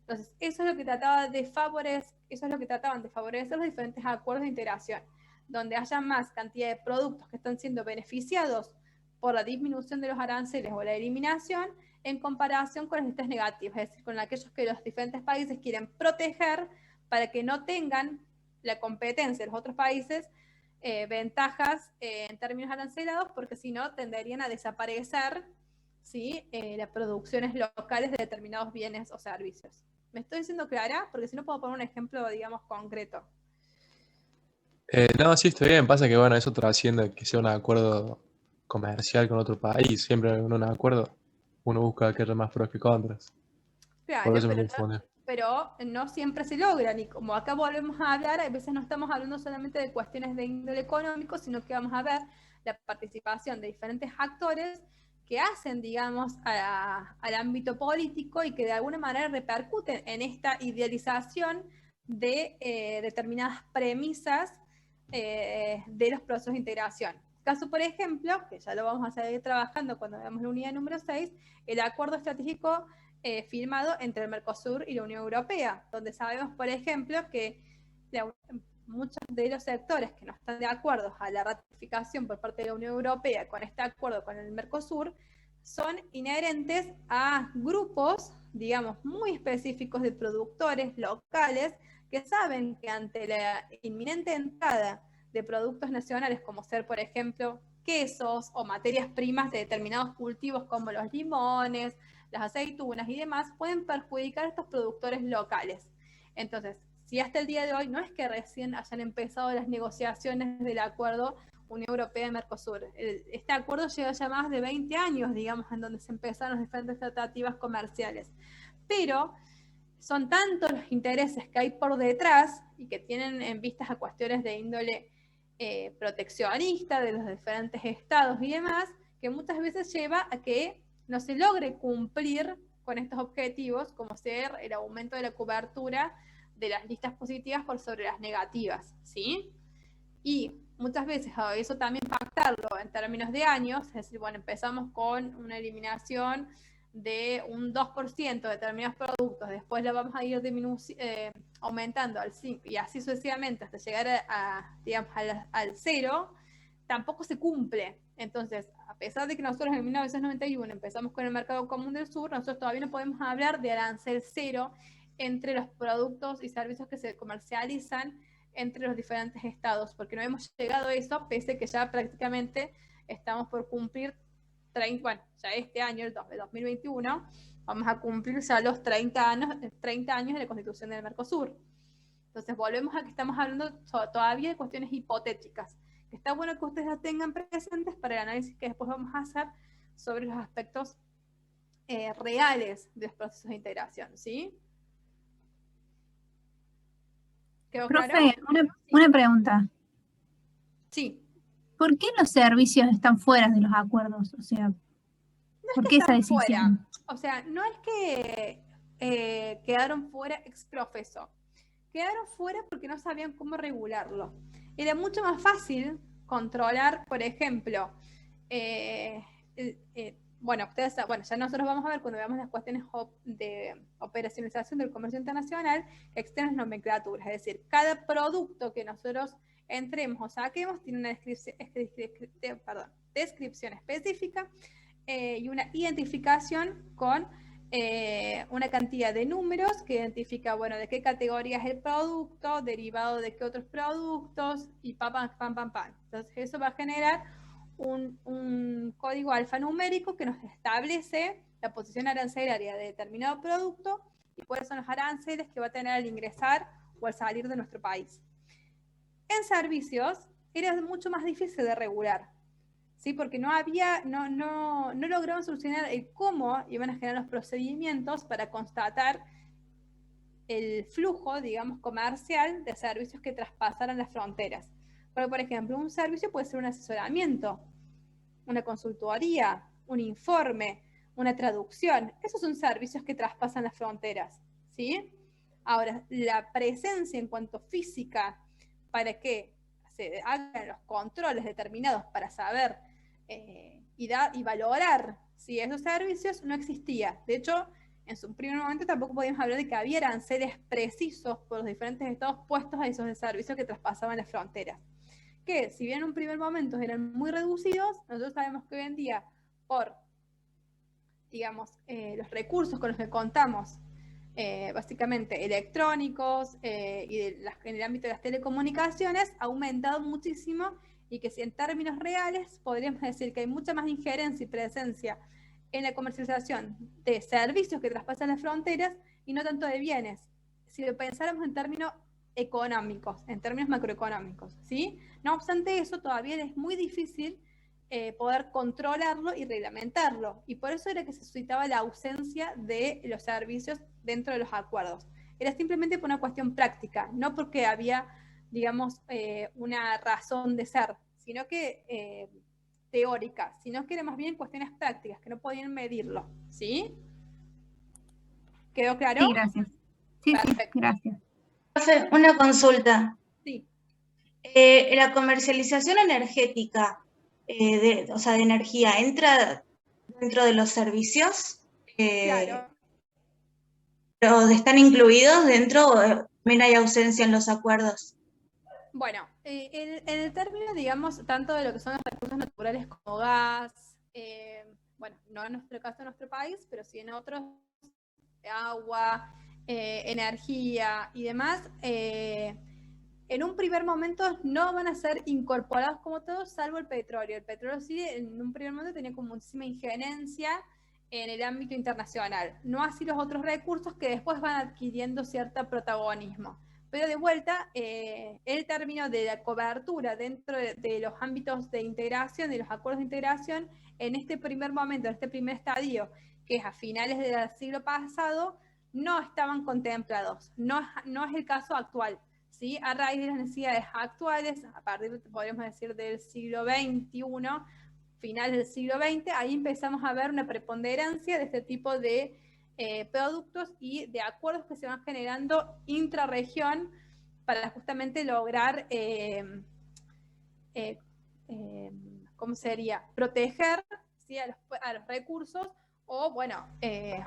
Entonces eso es lo que trataba de favorecer, eso es lo que trataban de favorecer los diferentes acuerdos de integración, donde haya más cantidad de productos que están siendo beneficiados por la disminución de los aranceles o la eliminación, en comparación con las listas negativas, es decir, con aquellos que los diferentes países quieren proteger para que no tengan la competencia de los otros países ventajas en términos arancelados, porque si no tenderían a desaparecer, ¿sí? Las producciones locales de determinados bienes o servicios. ¿Me estoy diciendo clara? Porque si no puedo poner un ejemplo, digamos, concreto. No, sí, está bien. Pasa que, bueno, eso trasciende que sea un acuerdo comercial con otro país. Siempre en un acuerdo uno busca que haya más pros que contras. Por Claro, eso me confunde. pero no siempre se logran, y como acá volvemos a hablar, a veces no estamos hablando solamente de cuestiones de índole económico, sino que vamos a ver la participación de diferentes actores que hacen, digamos, al ámbito político y que de alguna manera repercuten en esta idealización de determinadas premisas de los procesos de integración. Caso, por ejemplo, que ya lo vamos a seguir trabajando cuando veamos la unidad número 6, el acuerdo estratégico firmado entre el Mercosur y la Unión Europea, donde sabemos, por ejemplo, que muchos de los sectores que no están de acuerdo a la ratificación por parte de la Unión Europea con este acuerdo con el Mercosur son inherentes a grupos, digamos, muy específicos de productores locales que saben que ante la inminente entrada de productos nacionales, como ser, por ejemplo, quesos o materias primas de determinados cultivos como los limones, las aceitunas y demás, pueden perjudicar a estos productores locales. Entonces, si hasta el día de hoy no es que recién hayan empezado las negociaciones del acuerdo Unión Europea y Mercosur, este acuerdo lleva ya más de 20 años, digamos, en donde se empezaron las diferentes tratativas comerciales. Pero son tantos los intereses que hay por detrás y que tienen en vistas a cuestiones de índole proteccionista de los diferentes estados y demás, que muchas veces lleva a que no se logre cumplir con estos objetivos, como ser el aumento de la cobertura de las listas positivas por sobre las negativas, ¿sí? Y muchas veces eso también pactarlo en términos de años, es decir, bueno, empezamos con una eliminación de un 2% de determinados productos, después lo vamos a ir aumentando al 5% y así sucesivamente hasta llegar digamos, al 0, tampoco se cumple. Entonces, a pesar de que nosotros en 1991 empezamos con el mercado común del sur, nosotros todavía no podemos hablar de arancel cero entre los productos y servicios que se comercializan entre los diferentes estados, porque no hemos llegado a eso, pese a que ya prácticamente estamos por cumplir 30, bueno, ya este año, el 2021, vamos a cumplir ya los 30 años de la constitución del Mercosur. Entonces volvemos a que estamos hablando todavía de cuestiones hipotéticas, que está bueno que ustedes las tengan presentes para el análisis que después vamos a hacer sobre los aspectos reales de los procesos de integración, ¿sí? ¿Quedó Profe, claro? una pregunta. Sí. ¿Por qué los servicios están fuera de los acuerdos? O sea, ¿por qué esa Están decisión? fuera. O sea, no es que quedaron fuera ex profeso. Quedaron fuera porque no sabían cómo regularlo. Era mucho más fácil controlar, por ejemplo, bueno, ya nosotros vamos a ver cuando veamos las cuestiones de operacionalización del comercio internacional, que existen las nomenclaturas, es decir, cada producto que nosotros entremos o saquemos tiene una descripción específica y una identificación con una cantidad de números que identifica, bueno, de qué categoría es el producto, derivado de qué otros productos, y pam. Entonces eso va a generar un código alfanumérico que nos establece la posición arancelaria de determinado producto y cuáles son los aranceles que va a tener al ingresar o al salir de nuestro país. En servicios era mucho más difícil de regular, ¿sí? Porque no lograban solucionar el cómo iban a generar los procedimientos para constatar el flujo, digamos, comercial de servicios que traspasaran las fronteras. Porque, por ejemplo, un servicio puede ser un asesoramiento, una consultoría, un informe, una traducción. Esos son servicios que traspasan las fronteras, ¿sí? Ahora, la presencia en cuanto física para que se hagan los controles determinados para saber y valorar si esos servicios no existía. De hecho, en su primer momento tampoco podíamos hablar de que había aranceles precisos por los diferentes estados puestos a esos servicios que traspasaban las fronteras. Que si bien en un primer momento eran muy reducidos, nosotros sabemos que hoy en día, por, digamos, los recursos con los que contamos, básicamente electrónicos y en el ámbito de las telecomunicaciones, ha aumentado muchísimo, y que si en términos reales podríamos decir que hay mucha más injerencia y presencia en la comercialización de servicios que traspasan las fronteras y no tanto de bienes, si lo pensáramos en términos económicos, en términos macroeconómicos, ¿sí? No obstante eso, todavía es muy difícil poder controlarlo y reglamentarlo, y por eso era que se suscitaba la ausencia de los servicios dentro de los acuerdos. Era simplemente por una cuestión práctica, no porque había, digamos, una razón de ser, sino que teórica, sino que era más bien cuestiones prácticas, que no podían medirlo, ¿sí? ¿Quedó claro? Sí, gracias. Sí, Perfecto. sí, gracias. Profe, una consulta. Sí. La comercialización energética, o sea, de energía, ¿entra dentro de los servicios? Claro. ¿Pero están incluidos dentro o también hay ausencia en los acuerdos? Bueno, en el término, digamos, tanto de lo que son los recursos naturales como gas, bueno, no en nuestro caso en nuestro país, pero sí en otros, agua, energía y demás, en un primer momento no van a ser incorporados como todos, salvo el petróleo. El petróleo sí, en un primer momento tenía como muchísima injerencia en el ámbito internacional. No así los otros recursos que después van adquiriendo cierto protagonismo. Pero de vuelta, el término de la cobertura dentro de los ámbitos de integración, de los acuerdos de integración, en este primer momento, en este primer estadio, que es a finales del siglo pasado, no estaban contemplados. No es el caso actual, ¿sí? A raíz de las necesidades actuales, a partir, podríamos decir, del siglo XXI, finales del siglo XX, ahí empezamos a ver una preponderancia de este tipo de productos y de acuerdos que se van generando intrarregión para justamente lograr, ¿cómo sería? Proteger, ¿sí? a los recursos, o bueno,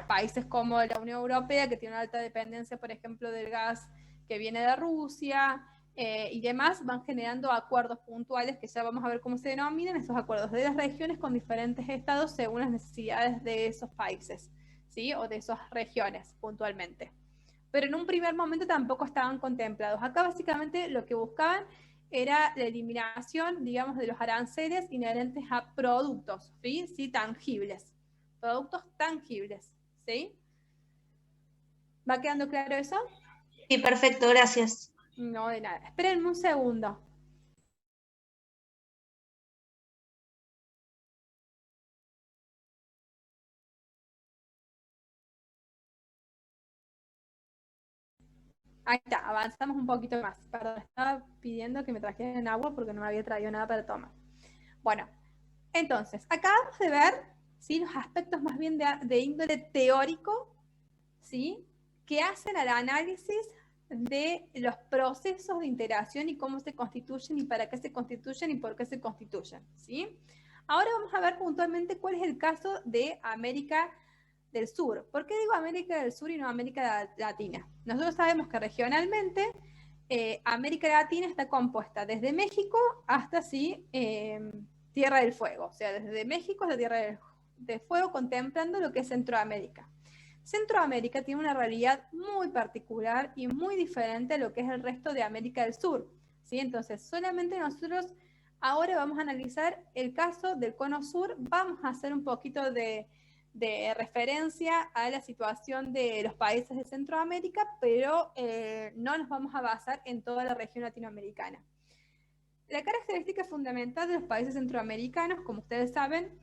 países como la Unión Europea, que tiene una alta dependencia, por ejemplo, del gas que viene de Rusia, y demás, van generando acuerdos puntuales que ya vamos a ver cómo se denominan, esos acuerdos de las regiones con diferentes estados según las necesidades de esos países, ¿sí? O de esas regiones puntualmente. Pero en un primer momento tampoco estaban contemplados. Acá básicamente lo que buscaban era la eliminación, digamos, de los aranceles inherentes a productos, ¿sí? Sí, tangibles. Productos tangibles, ¿sí? ¿Va quedando claro eso? Sí, perfecto, gracias. No, de nada. Espérenme un segundo. Ahí está, avanzamos un poquito más. Perdón, estaba pidiendo que me trajeran agua porque no me había traído nada para tomar. Bueno, entonces, acabamos de ver, ¿sí? Los aspectos más bien de índole teórico, ¿sí? Que hacen al análisis de los procesos de integración y cómo se constituyen y para qué se constituyen y por qué se constituyen, ¿sí? Ahora vamos a ver puntualmente cuál es el caso de América del Sur. ¿Por qué digo América del Sur y no América Latina? Nosotros sabemos que regionalmente América Latina está compuesta desde México hasta, sí, Tierra del Fuego, o sea, desde México hasta Tierra del Fuego, contemplando lo que es Centroamérica. Centroamérica tiene una realidad muy particular y muy diferente a lo que es el resto de América del Sur, ¿sí? Entonces, solamente nosotros Ahora vamos a analizar el caso del Cono Sur. Vamos a hacer un poquito de referencia a la situación de los países de Centroamérica, pero no nos vamos a basar en toda la región latinoamericana. La característica fundamental de los países centroamericanos, como ustedes saben,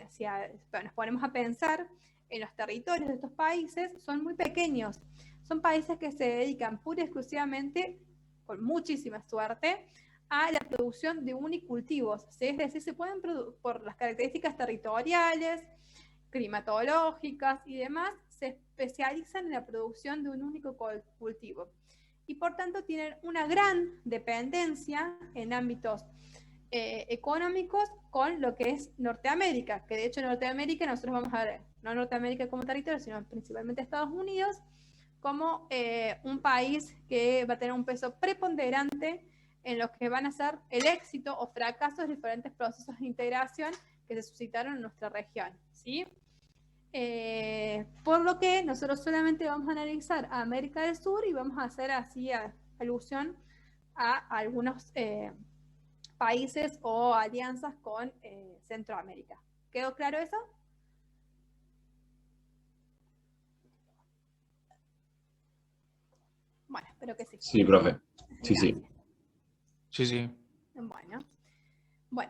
si nos ponemos a pensar en los territorios de estos países, son muy pequeños. Son países que se dedican pura y exclusivamente, con muchísima suerte, a la producción de unicultivos, ¿sí? Es decir, se pueden por las características territoriales, climatológicas y demás, se especializan en la producción de un único cultivo. Y por tanto tienen una gran dependencia en ámbitos económicos con lo que es Norteamérica, que de hecho en Norteamérica nosotros vamos a ver, no Norteamérica como territorio, sino principalmente Estados Unidos, como un país que va a tener un peso preponderante en lo que van a ser el éxito o fracaso de diferentes procesos de integración que se suscitaron en nuestra región, ¿sí? Por lo que nosotros solamente vamos a analizar a América del Sur y vamos a hacer así alusión a algunos países o alianzas con Centroamérica. ¿Quedó claro eso? Bueno, espero que sí. Sí, profe. Sí, sí. Gracias. Sí, sí. Bueno,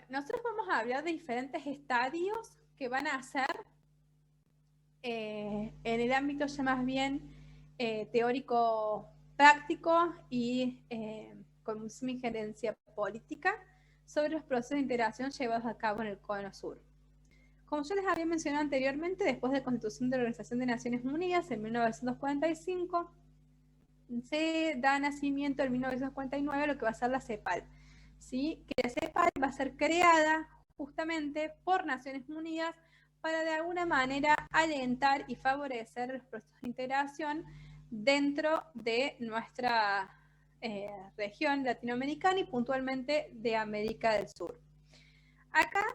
nosotros vamos a hablar de diferentes estadios que van a ser en el ámbito ya más bien teórico práctico y con muchísima injerencia política sobre los procesos de integración llevados a cabo en el Cono Sur. Como yo les había mencionado anteriormente, después de la Constitución de la Organización de Naciones Unidas en 1945, se da nacimiento en 1949 lo que va a ser la CEPAL, ¿sí? Que la CEPAL va a ser creada justamente por Naciones Unidas para de alguna manera alentar y favorecer los procesos de integración dentro de nuestra región latinoamericana y puntualmente de América del Sur. Acá,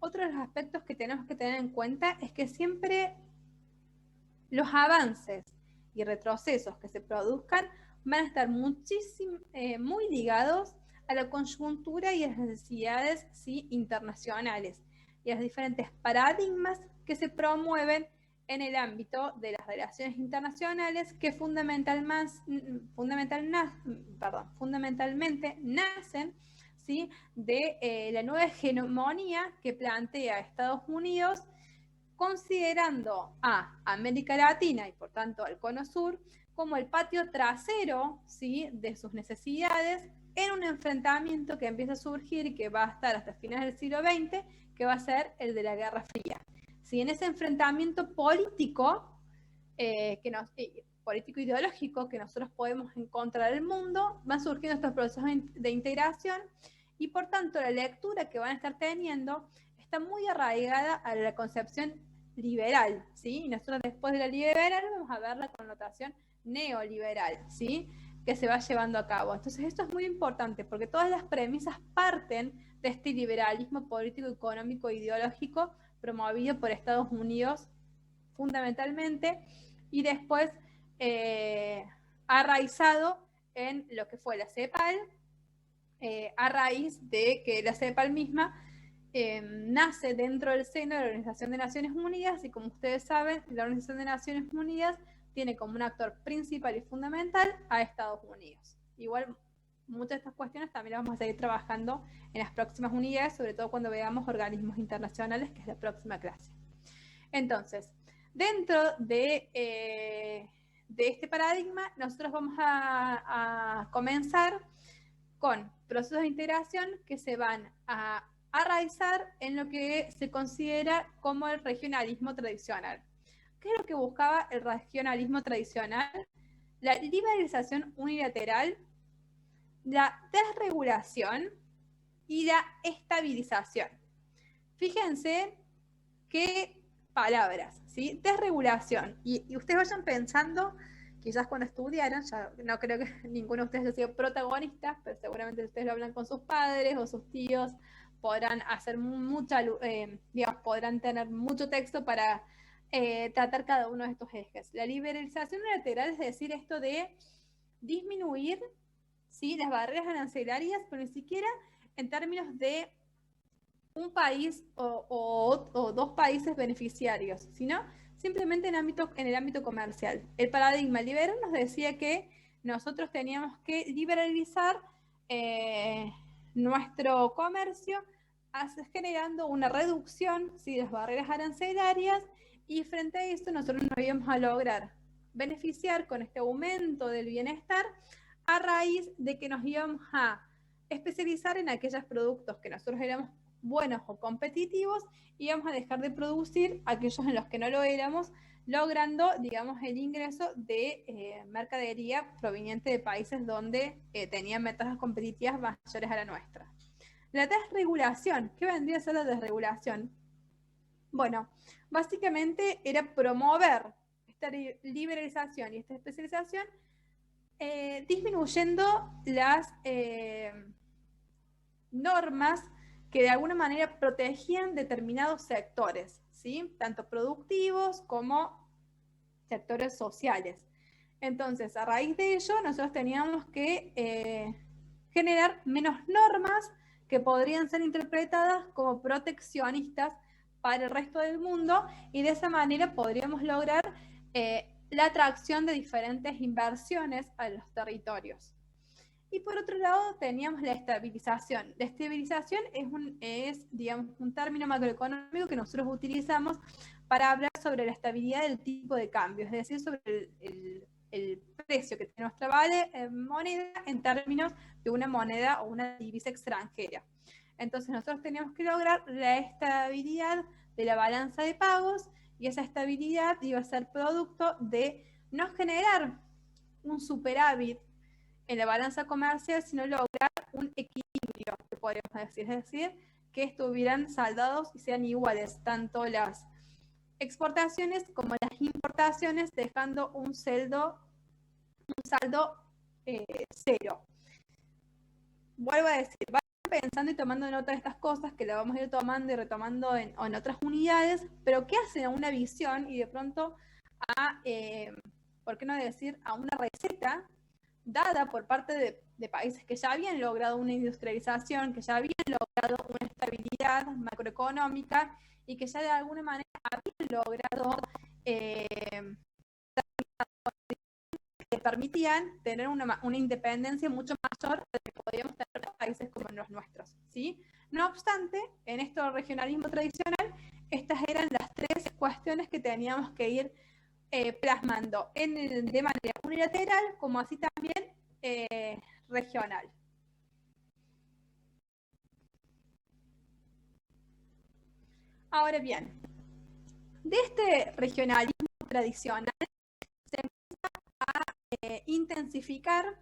otro de los aspectos que tenemos que tener en cuenta es que siempre los avances y retrocesos que se produzcan van a estar muy ligados a la coyuntura y a las necesidades, ¿sí?, internacionales y a los diferentes paradigmas que se promueven en el ámbito de las relaciones internacionales que fundamentalmente nacen, ¿sí?, de la nueva hegemonía que plantea Estados Unidos, considerando a América Latina y por tanto al Cono Sur como el patio trasero, ¿sí?, de sus necesidades en un enfrentamiento que empieza a surgir y que va a estar hasta finales del siglo XX, que va a ser el de la Guerra Fría. ¿Sí? En ese enfrentamiento político, político-ideológico que nosotros podemos encontrar en el mundo, van surgiendo estos procesos de integración y por tanto la lectura que van a estar teniendo está muy arraigada a la concepción liberal, ¿sí? Y nosotros después de la liberal vamos a ver la connotación neoliberal, ¿sí?, que se va llevando a cabo. Entonces esto es muy importante porque todas las premisas parten de este liberalismo político, económico e ideológico promovido por Estados Unidos fundamentalmente y después arraizado en lo que fue la CEPAL, a raíz de que la CEPAL misma nace dentro del seno de la Organización de Naciones Unidas y como ustedes saben, la Organización de Naciones Unidas tiene como un actor principal y fundamental a Estados Unidos. Igual muchas de estas cuestiones también las vamos a seguir trabajando en las próximas unidades, sobre todo cuando veamos organismos internacionales, que es la próxima clase. Entonces, dentro de este paradigma, nosotros vamos a comenzar con procesos de integración que se van a arraizar en lo que se considera como el regionalismo tradicional. ¿Qué es lo que buscaba el regionalismo tradicional? La liberalización unilateral, la desregulación y la estabilización. Fíjense qué palabras, ¿sí? Desregulación. Y ustedes vayan pensando, quizás cuando estudiaran, ya no creo que ninguno de ustedes haya sido protagonistas, pero seguramente ustedes lo hablan con sus padres o sus tíos, podrán hacer podrán tener mucho texto para tratar cada uno de estos ejes. La liberalización unilateral es decir, esto de disminuir ¿sí? Las barreras arancelarias, pero ni siquiera en términos de un país o dos países beneficiarios, sino simplemente en el ámbito comercial. El paradigma liberal nos decía que nosotros teníamos que liberalizar nuestro comercio, generando una reducción, ¿sí?, de las barreras arancelarias, y frente a esto nosotros nos íbamos a lograr beneficiar con este aumento del bienestar a raíz de que nos íbamos a especializar en aquellos productos que nosotros éramos buenos o competitivos, y íbamos a dejar de producir aquellos en los que no lo éramos, logrando, digamos, el ingreso de mercadería proveniente de países donde tenían ventajas competitivas mayores a la nuestra. La desregulación, ¿qué vendría a ser la desregulación? Bueno, básicamente era promover esta liberalización y esta especialización, disminuyendo las normas que de alguna manera protegían determinados sectores, ¿sí?, tanto productivos como sectores sociales. Entonces, a raíz de ello, nosotros teníamos que generar menos normas que podrían ser interpretadas como proteccionistas para el resto del mundo, y de esa manera podríamos lograr la atracción de diferentes inversiones a los territorios. Y por otro lado teníamos la estabilización. La estabilización es, digamos, un término macroeconómico que nosotros utilizamos para hablar sobre la estabilidad del tipo de cambio, es decir, sobre el precio que tiene nuestra moneda en términos de una moneda o una divisa extranjera. Entonces nosotros teníamos que lograr la estabilidad de la balanza de pagos, y esa estabilidad iba a ser producto de no generar un superávit en la balanza comercial, sino lograr un equilibrio, que podríamos decir, es decir, que estuvieran saldados y sean iguales tanto las exportaciones como las importaciones, dejando un saldo cero. Vuelvo a decir, vayan pensando y tomando nota de estas cosas, que la vamos a ir tomando y retomando en otras unidades, pero ¿qué hacen a una visión y de pronto a, por qué no decir, a una receta dada por parte de países que ya habían logrado una industrialización, que ya habían logrado una estabilidad macroeconómica y que ya de alguna manera habían logrado que permitían tener una independencia mucho mayor de lo que podríamos tener en países como los nuestros, ¿sí? No obstante, en este regionalismo tradicional, estas eran las tres cuestiones que teníamos que ir plasmando de manera unilateral, como así también regional. Ahora bien, de este regionalismo tradicional se empieza a intensificar,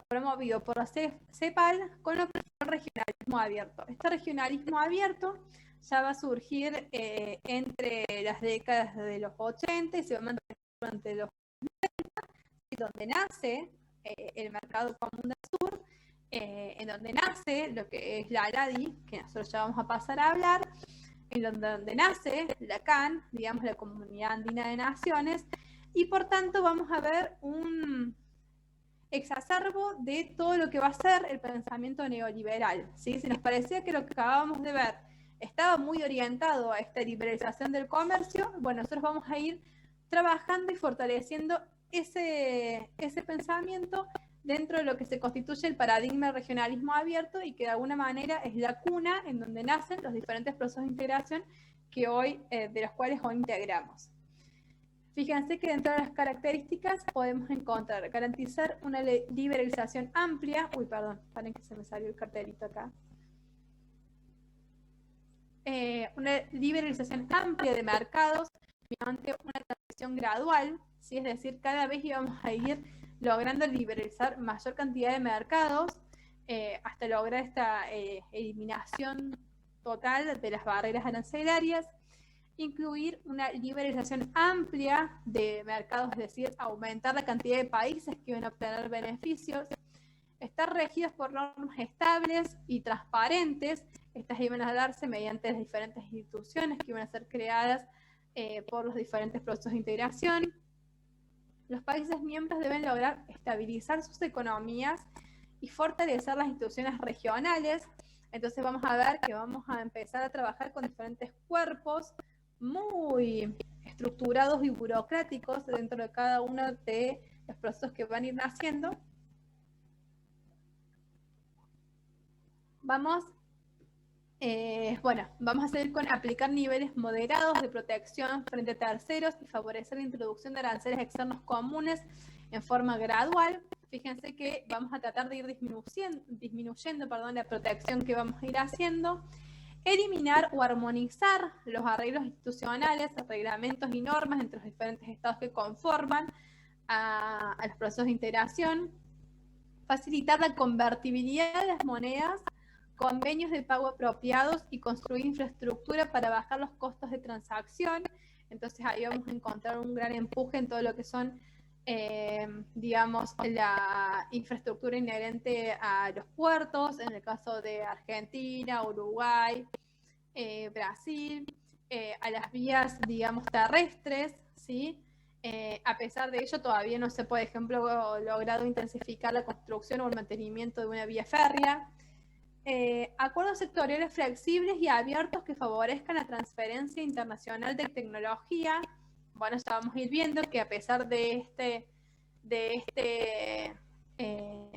promovido por la CEPAL, con lo que es el regionalismo abierto. Este regionalismo abierto ya va a surgir entre las décadas de los 80 y se va a mantener durante los 90, donde nace el mercado común del sur, en donde nace lo que es la ALADI, que nosotros ya vamos a pasar a hablar, en donde nace la CAN, digamos, la Comunidad Andina de Naciones, y por tanto vamos a ver un exacerbo de todo lo que va a ser el pensamiento neoliberal, ¿sí? Si nos parecía que lo que acabamos de ver estaba muy orientado a esta liberalización del comercio, bueno, nosotros vamos a ir trabajando y fortaleciendo ese pensamiento dentro de lo que se constituye el paradigma del regionalismo abierto, y que de alguna manera es la cuna en donde nacen los diferentes procesos de integración que hoy, de los cuales hoy integramos. Fíjense que dentro de las características podemos encontrar garantizar una liberalización amplia. Uy, perdón, paren que se me salió el cartelito acá. Una liberalización amplia de mercados mediante una transición gradual, ¿sí? Es decir, cada vez íbamos a ir logrando liberalizar mayor cantidad de mercados hasta lograr esta eliminación total de las barreras arancelarias. Incluir una liberalización amplia de mercados, es decir, aumentar la cantidad de países que van a obtener beneficios, estar regidos por normas estables y transparentes. Estas iban a darse mediante las diferentes instituciones que iban a ser creadas por los diferentes procesos de integración. los países miembros deben lograr estabilizar sus economías y fortalecer las instituciones regionales. Entonces vamos a ver que vamos a empezar a trabajar con diferentes cuerpos muy estructurados y burocráticos dentro de cada uno de los procesos que van a ir naciendo. Vamos a seguir con aplicar niveles moderados de protección frente a terceros y favorecer la introducción de aranceles externos comunes en forma gradual. Fíjense que vamos a tratar de ir disminuyendo la protección que vamos a ir haciendo. Eliminar o armonizar los arreglos institucionales, reglamentos y normas entre los diferentes estados que conforman a los procesos de integración. Facilitar la convertibilidad de las monedas, convenios de pago apropiados y construir infraestructura para bajar los costos de transacción. Entonces ahí vamos a encontrar un gran empuje en todo lo que son, la infraestructura inherente a los puertos, en el caso de Argentina, Uruguay, Brasil, a las vías, terrestres, ¿sí? A pesar de ello, todavía no se, por ejemplo, logrado intensificar la construcción o el mantenimiento de una vía férrea. Acuerdos sectoriales flexibles y abiertos que favorezcan la transferencia internacional de tecnología. Bueno, ya vamos a ir viendo que a pesar de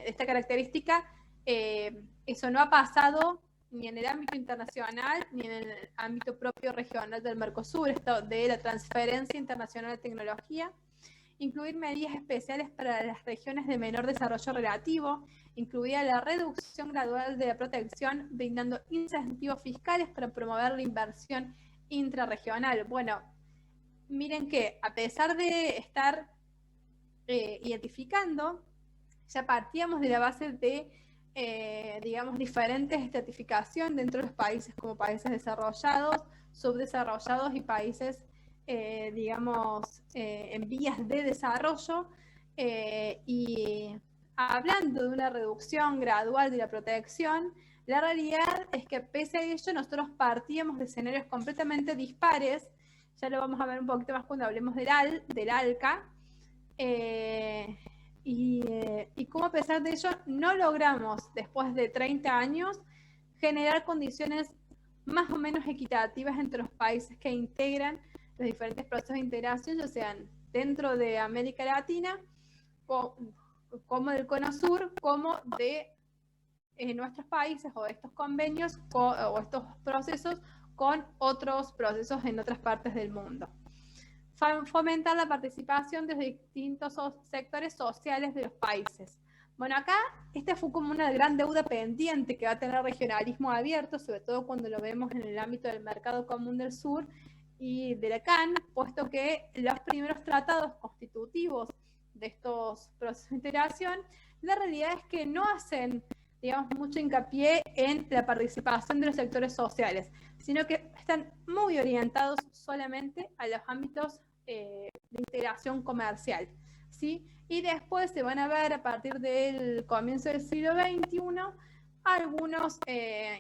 esta característica, eso no ha pasado ni en el ámbito internacional ni en el ámbito propio regional del Mercosur, esto de la transferencia internacional de tecnología. Incluir medidas especiales para las regiones de menor desarrollo relativo, incluida la reducción gradual de la protección, brindando incentivos fiscales para promover la inversión intrarregional. Bueno, miren que a pesar de estar identificando, ya partíamos de la base de, diferentes estratificación dentro de los países, como países desarrollados, subdesarrollados y países en vías de desarrollo, y hablando de una reducción gradual de la protección, la realidad es que pese a ello nosotros partíamos de escenarios completamente dispares. Ya lo vamos a ver un poquito más cuando hablemos del ALCA, y cómo a pesar de ello no logramos, después de 30 años, generar condiciones más o menos equitativas entre los países que integran los diferentes procesos de integración, ya sean dentro de América Latina, como del Cono Sur, como de nuestros países o estos convenios o estos procesos con otros procesos en otras partes del mundo. Fomentar la participación de los distintos sectores sociales de los países. Bueno, acá esta fue como una gran deuda pendiente que va a tener el regionalismo abierto, sobre todo cuando lo vemos en el ámbito del Mercado Común del Sur y de la CAN, puesto que los primeros tratados constitutivos de estos procesos de integración, la realidad es que no hacen, mucho hincapié en la participación de los sectores sociales, sino que están muy orientados solamente a los ámbitos de integración comercial, ¿sí? Y después se van a ver a partir del comienzo del siglo XXI algunos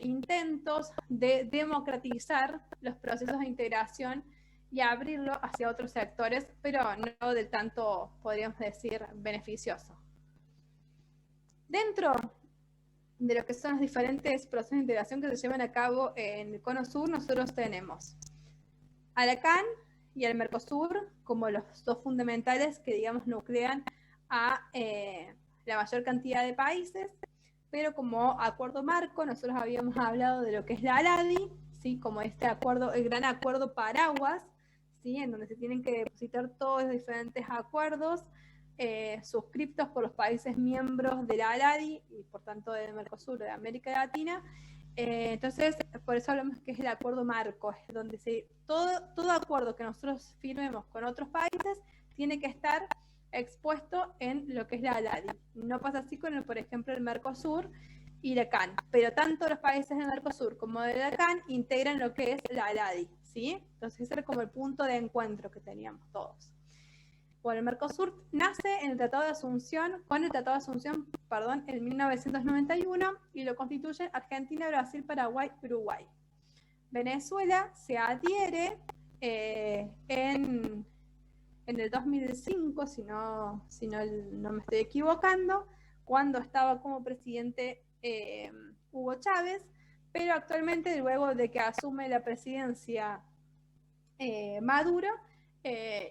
intentos de democratizar los procesos de integración y abrirlo hacia otros sectores, pero no del tanto, podríamos decir, beneficioso. Dentro de lo que son los diferentes procesos de integración que se llevan a cabo en el Cono Sur, nosotros tenemos a la CAN y al Mercosur como los dos fundamentales que, nuclean a la mayor cantidad de países, pero como acuerdo marco, nosotros habíamos hablado de lo que es la ALADI, ¿sí? Como este acuerdo, el gran acuerdo paraguas, ¿sí? En donde se tienen que depositar todos los diferentes acuerdos suscriptos por los países miembros de la ALADI y por tanto del Mercosur, de América Latina. Entonces, por eso hablamos que es el acuerdo marco, es donde todo acuerdo que nosotros firmemos con otros países tiene que estar expuesto en lo que es la ALADI. No pasa así con, por ejemplo, el Mercosur y la CAN, pero tanto los países del Mercosur como de la CAN integran lo que es la ALADI, ¿sí? Entonces ese era como el punto de encuentro que teníamos todos. Bueno, el Mercosur nace en el Tratado de Asunción, en 1991, y lo constituyen Argentina, Brasil, Paraguay, Uruguay. Venezuela se adhiere en en el 2005, si no me estoy equivocando, cuando estaba como presidente Hugo Chávez, pero actualmente luego de que asume la presidencia Maduro,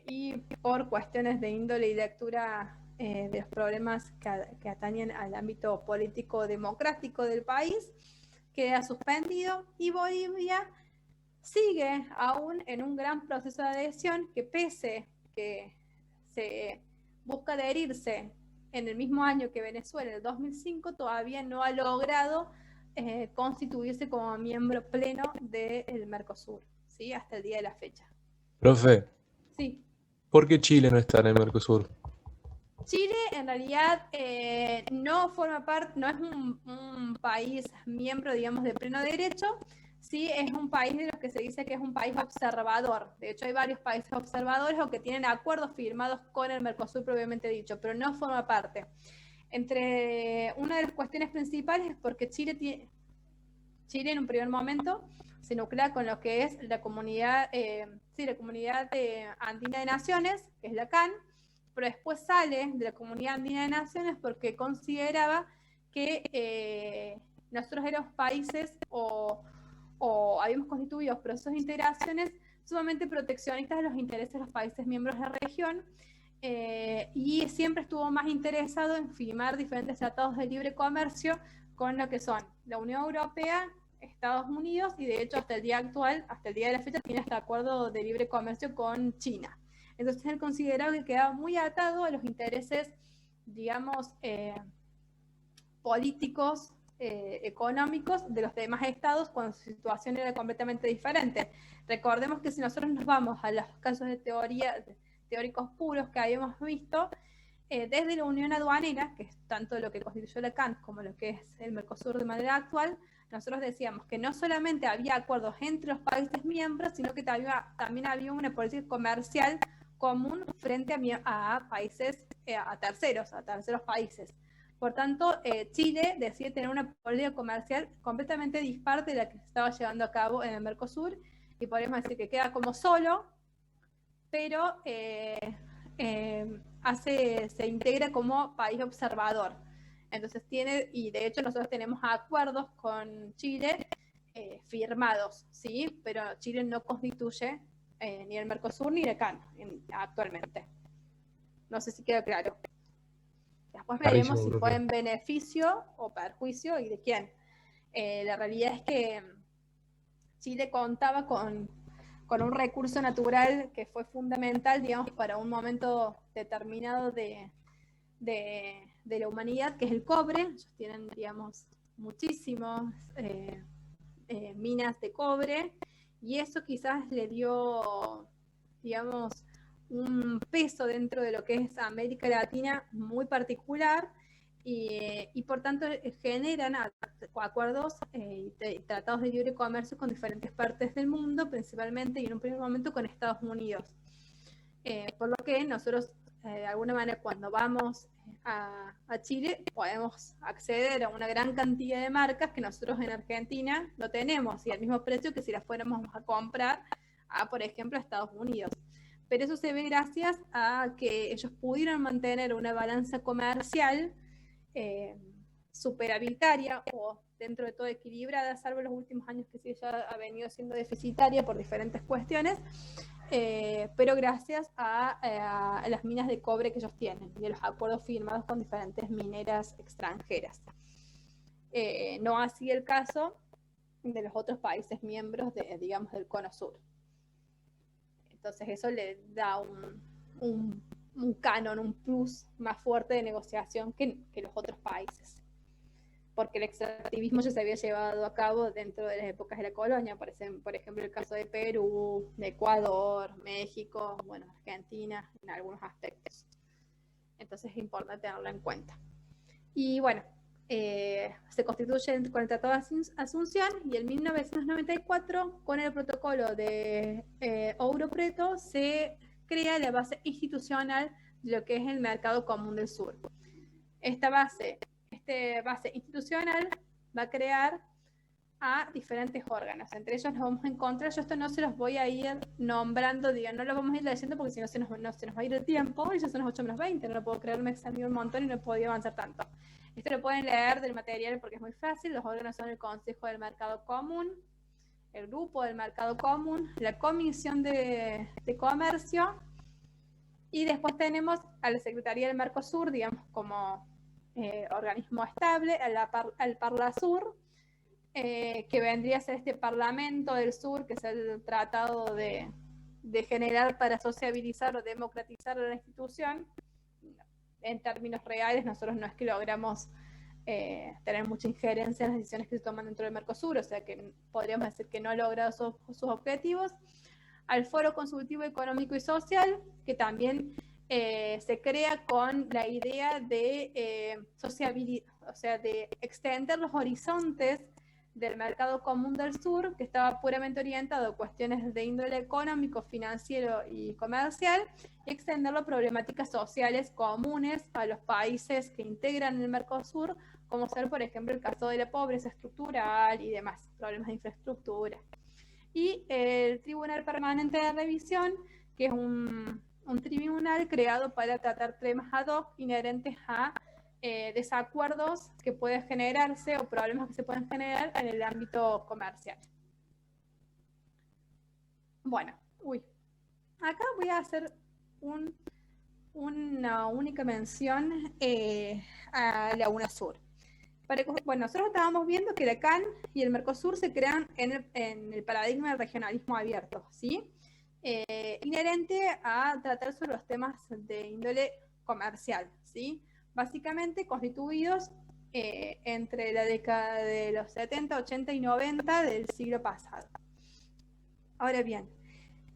y por cuestiones de índole y lectura de los problemas que atañen al ámbito político democrático del país, queda suspendido y Bolivia sigue aún en un gran proceso de adhesión que, pese que se busca adherirse en el mismo año que Venezuela, en el 2005, todavía no ha logrado constituirse como miembro pleno del Mercosur, ¿sí? Hasta el día de la fecha. Profe, Sí. ¿por qué Chile no está en el Mercosur? Chile en realidad no forma parte, no es un país miembro, digamos, de pleno derecho. Sí, es un país de los que se dice que es un país observador. De hecho, hay varios países observadores o que tienen acuerdos firmados con el Mercosur propiamente dicho, pero no forma parte. Entre una de las cuestiones principales es porque Chile en un primer momento se nuclea con lo que es la comunidad, la comunidad andina de naciones, que es la CAN, pero después sale de la comunidad andina de naciones porque consideraba que nosotros éramos países o habíamos constituido procesos de integraciones sumamente proteccionistas de los intereses de los países miembros de la región, y siempre estuvo más interesado en firmar diferentes tratados de libre comercio con lo que son la Unión Europea, Estados Unidos, y de hecho hasta el día actual, hasta el día de la fecha, tiene este acuerdo de libre comercio con China. Entonces él consideraba que quedaba muy atado a los intereses, digamos, políticos, económicos de los demás estados cuando su situación era completamente diferente. Recordemos que si nosotros nos vamos a los casos de teóricos puros que habíamos visto, desde la Unión Aduanera, que es tanto lo que constituyó la CAN como lo que es el Mercosur de manera actual, nosotros decíamos que no solamente había acuerdos entre los países miembros, sino que también había una política comercial común frente a países, a terceros países. Por tanto, Chile decide tener una política comercial completamente dispar de la que se estaba llevando a cabo en el Mercosur, y podríamos decir que queda como solo, pero se integra como país observador. Entonces y de hecho nosotros tenemos acuerdos con Chile firmados, ¿sí? Pero Chile no constituye ni el Mercosur ni la CAN actualmente. No sé si queda claro. Después veremos si fue en beneficio o perjuicio y de quién. La realidad es que Chile contaba con un recurso natural que fue fundamental, digamos, para un momento determinado de la humanidad, que es el cobre. Ellos tienen, digamos, muchísimas minas de cobre, y eso quizás le dio, digamos, un peso dentro de lo que es América Latina muy particular, y por tanto generan acuerdos y tratados de libre comercio con diferentes partes del mundo, principalmente y en un primer momento con Estados Unidos. Por lo que nosotros, de alguna manera, cuando vamos a Chile, podemos acceder a una gran cantidad de marcas que nosotros en Argentina no tenemos, y al mismo precio que si las fuéramos a comprar por ejemplo, a Estados Unidos. Pero eso se ve gracias a que ellos pudieron mantener una balanza comercial superavitaria, o dentro de todo equilibrada, salvo los últimos años que sí ya ha venido siendo deficitaria por diferentes cuestiones, pero gracias a las minas de cobre que ellos tienen y a los acuerdos firmados con diferentes mineras extranjeras. No así el caso de los otros países miembros digamos, del Cono Sur. Entonces eso le da un canon, un plus más fuerte de negociación que los otros países. Porque el extractivismo ya se había llevado a cabo dentro de las épocas de la colonia, por ejemplo el caso de Perú, de Ecuador, México, bueno, Argentina, en algunos aspectos. Entonces es importante tenerlo en cuenta. Y bueno, se constituye con el Tratado de Asunción, y en 1994, con el protocolo de Ouro Preto, se crea la base institucional de lo que es el Mercado Común del Sur. Esta base institucional va a crear a diferentes órganos. Entre ellos nos vamos a encontrar, yo esto no se los voy a ir nombrando, digo, no lo vamos a ir leyendo porque si no se nos va a ir el tiempo, y ya son las 8:20, no lo puedo creer, me examiné un montón y no he podido avanzar tanto. Esto lo pueden leer del material porque es muy fácil. Los órganos son el Consejo del Mercado Común, el Grupo del Mercado Común, la Comisión de Comercio, y después tenemos a la Secretaría del Mercosur, digamos, como organismo estable, al Parlasur, que vendría a ser este Parlamento del Sur, que es el tratado de generar para sociabilizar o democratizar la institución. En términos reales, nosotros no es que logramos tener mucha injerencia en las decisiones que se toman dentro del Mercosur, o sea que podríamos decir que no ha logrado sus objetivos. Al Foro Consultivo Económico y Social, que también se crea con la idea de de extender los horizontes del mercado común del sur, que estaba puramente orientado a cuestiones de índole económico, financiero y comercial, y extenderlo a problemáticas sociales comunes a los países que integran el Mercosur, como ser, por ejemplo, el caso de la pobreza estructural y demás, problemas de infraestructura. Y el Tribunal Permanente de Revisión, que es un tribunal creado para tratar temas ad hoc inherentes a desacuerdos que pueden generarse o problemas que se pueden generar en el ámbito comercial. Bueno, acá voy a hacer una única mención a la UNASUR. Bueno, nosotros estábamos viendo que la CAN y el Mercosur se crean en el paradigma del regionalismo abierto, ¿sí? Inherente a tratar sobre los temas de índole comercial, ¿sí? Básicamente constituidos entre la década de los 70, 80 y 90 del siglo pasado. Ahora bien,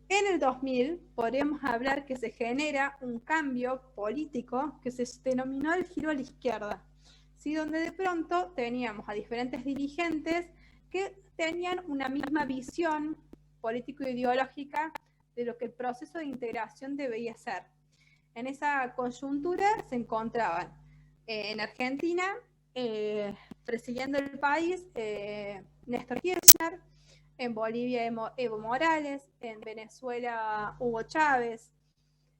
en el 2000 podríamos hablar que se genera un cambio político que se denominó el giro a la izquierda, ¿sí? Donde de pronto teníamos a diferentes dirigentes que tenían una misma visión político-ideológica de lo que el proceso de integración debía ser. En esa coyuntura se encontraban en Argentina, presidiendo el país, Néstor Kirchner, en Bolivia Evo Morales, en Venezuela Hugo Chávez,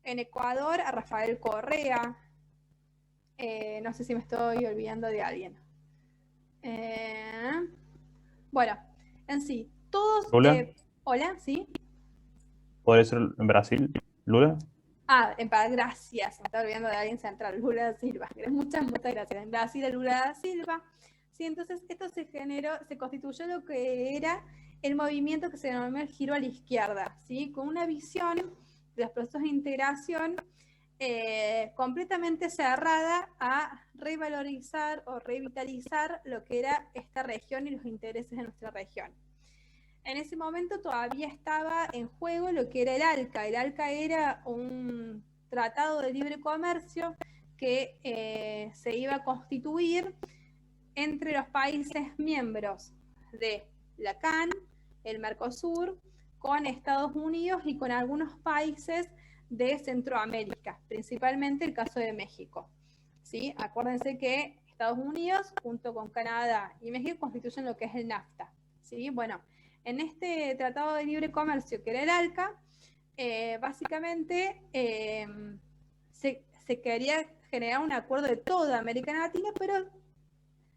en Ecuador a Rafael Correa, no sé si me estoy olvidando de alguien. Bueno, en sí, todos... ¿Lula? Hola, ¿sí? ¿Podría ser en Brasil? ¿Lula? Gracias, me estaba olvidando de alguien central, Lula da Silva. Muchas gracias. En Brasil, Lula da Silva. Sí, entonces esto se constituyó lo que era el movimiento que se denominó el giro a la izquierda, ¿sí? Con una visión de los procesos de integración completamente cerrada a revalorizar o revitalizar lo que era esta región y los intereses de nuestra región. En ese momento todavía estaba en juego lo que era el ALCA. El ALCA era un tratado de libre comercio que se iba a constituir entre los países miembros de la CAN, el Mercosur, con Estados Unidos y con algunos países de Centroamérica, principalmente el caso de México, ¿sí? Acuérdense que Estados Unidos, junto con Canadá y México, constituyen lo que es el NAFTA, ¿sí? Bueno, en este Tratado de Libre Comercio, que era el ALCA, básicamente se quería generar un acuerdo de toda América Latina, pero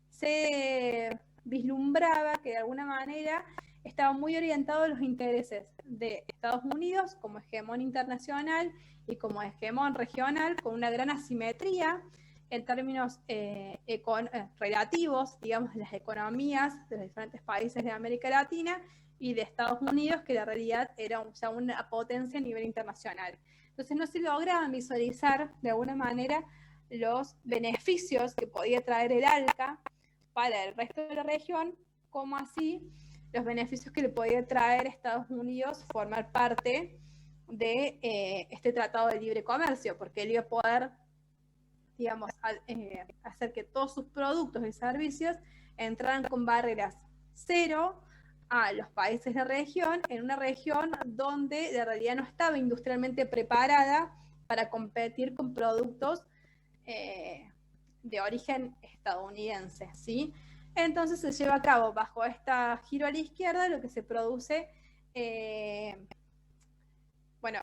se vislumbraba que de alguna manera estaba muy orientado a los intereses de Estados Unidos como hegemón internacional y como hegemón regional, con una gran asimetría en términos relativos, digamos, de las economías de los diferentes países de América Latina y de Estados Unidos, que en realidad era una potencia a nivel internacional. Entonces no se lograban visualizar de alguna manera los beneficios que podía traer el ALCA para el resto de la región, como así los beneficios que le podía traer a Estados Unidos formar parte de este tratado de libre comercio, porque él iba a poder, digamos, hacer que todos sus productos y servicios entraran con barreras cero a los países de la región, en una región donde de realidad no estaba industrialmente preparada para competir con productos de origen estadounidense, ¿sí? Entonces se lleva a cabo bajo esta giro a la izquierda lo que se produce,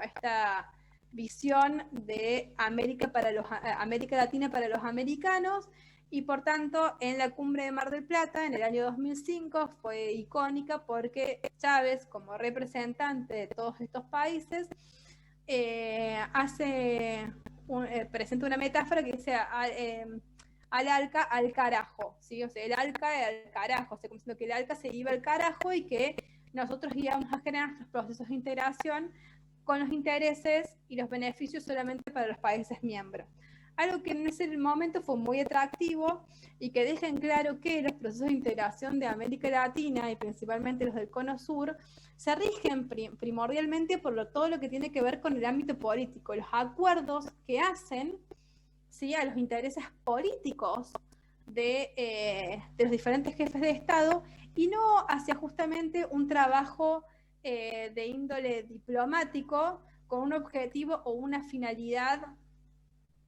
esta visión de América Latina para los americanos, y por tanto en la cumbre de Mar del Plata en el año 2005 fue icónica porque Chávez, como representante de todos estos países, presenta una metáfora que dice al ALCA al carajo, ¿sí? O sea, el ALCA al carajo, o sea, como diciendo que el ALCA se iba al carajo y que nosotros íbamos a generar nuestros procesos de integración con los intereses y los beneficios solamente para los países miembros. Algo que en ese momento fue muy atractivo y que deja en claro que los procesos de integración de América Latina y principalmente los del Cono Sur se rigen primordialmente por todo lo que tiene que ver con el ámbito político, los acuerdos que hacen, ¿sí?, a los intereses políticos de los diferentes jefes de Estado, y no hacia justamente un trabajo de índole diplomático con un objetivo o una finalidad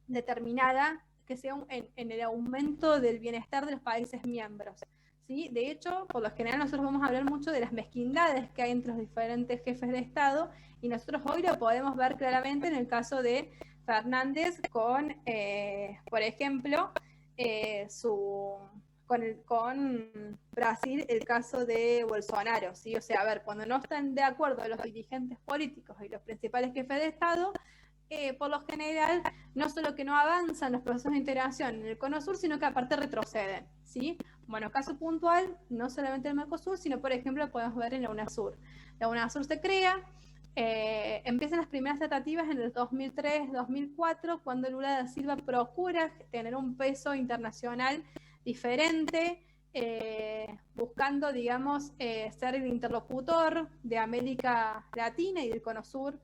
determinada que sea en el aumento del bienestar de los países miembros, ¿sí? De hecho, por lo general nosotros vamos a hablar mucho de las mezquindades que hay entre los diferentes jefes de Estado, y nosotros hoy lo podemos ver claramente en el caso de Fernández con, por ejemplo, con Brasil, el caso de Bolsonaro, ¿sí? O sea, a ver, cuando no están de acuerdo los dirigentes políticos y los principales jefes de Estado, por lo general, no solo que no avanzan los procesos de integración en el Cono Sur, sino que aparte retroceden, ¿sí? Bueno, caso puntual, no solamente el Mercosur, sino por ejemplo podemos ver en la UNASUR. La UNASUR se crea, empiezan las primeras tratativas en el 2003-2004, cuando Lula da Silva procura tener un peso internacional diferente, buscando, digamos, ser el interlocutor de América Latina y del Cono Sur,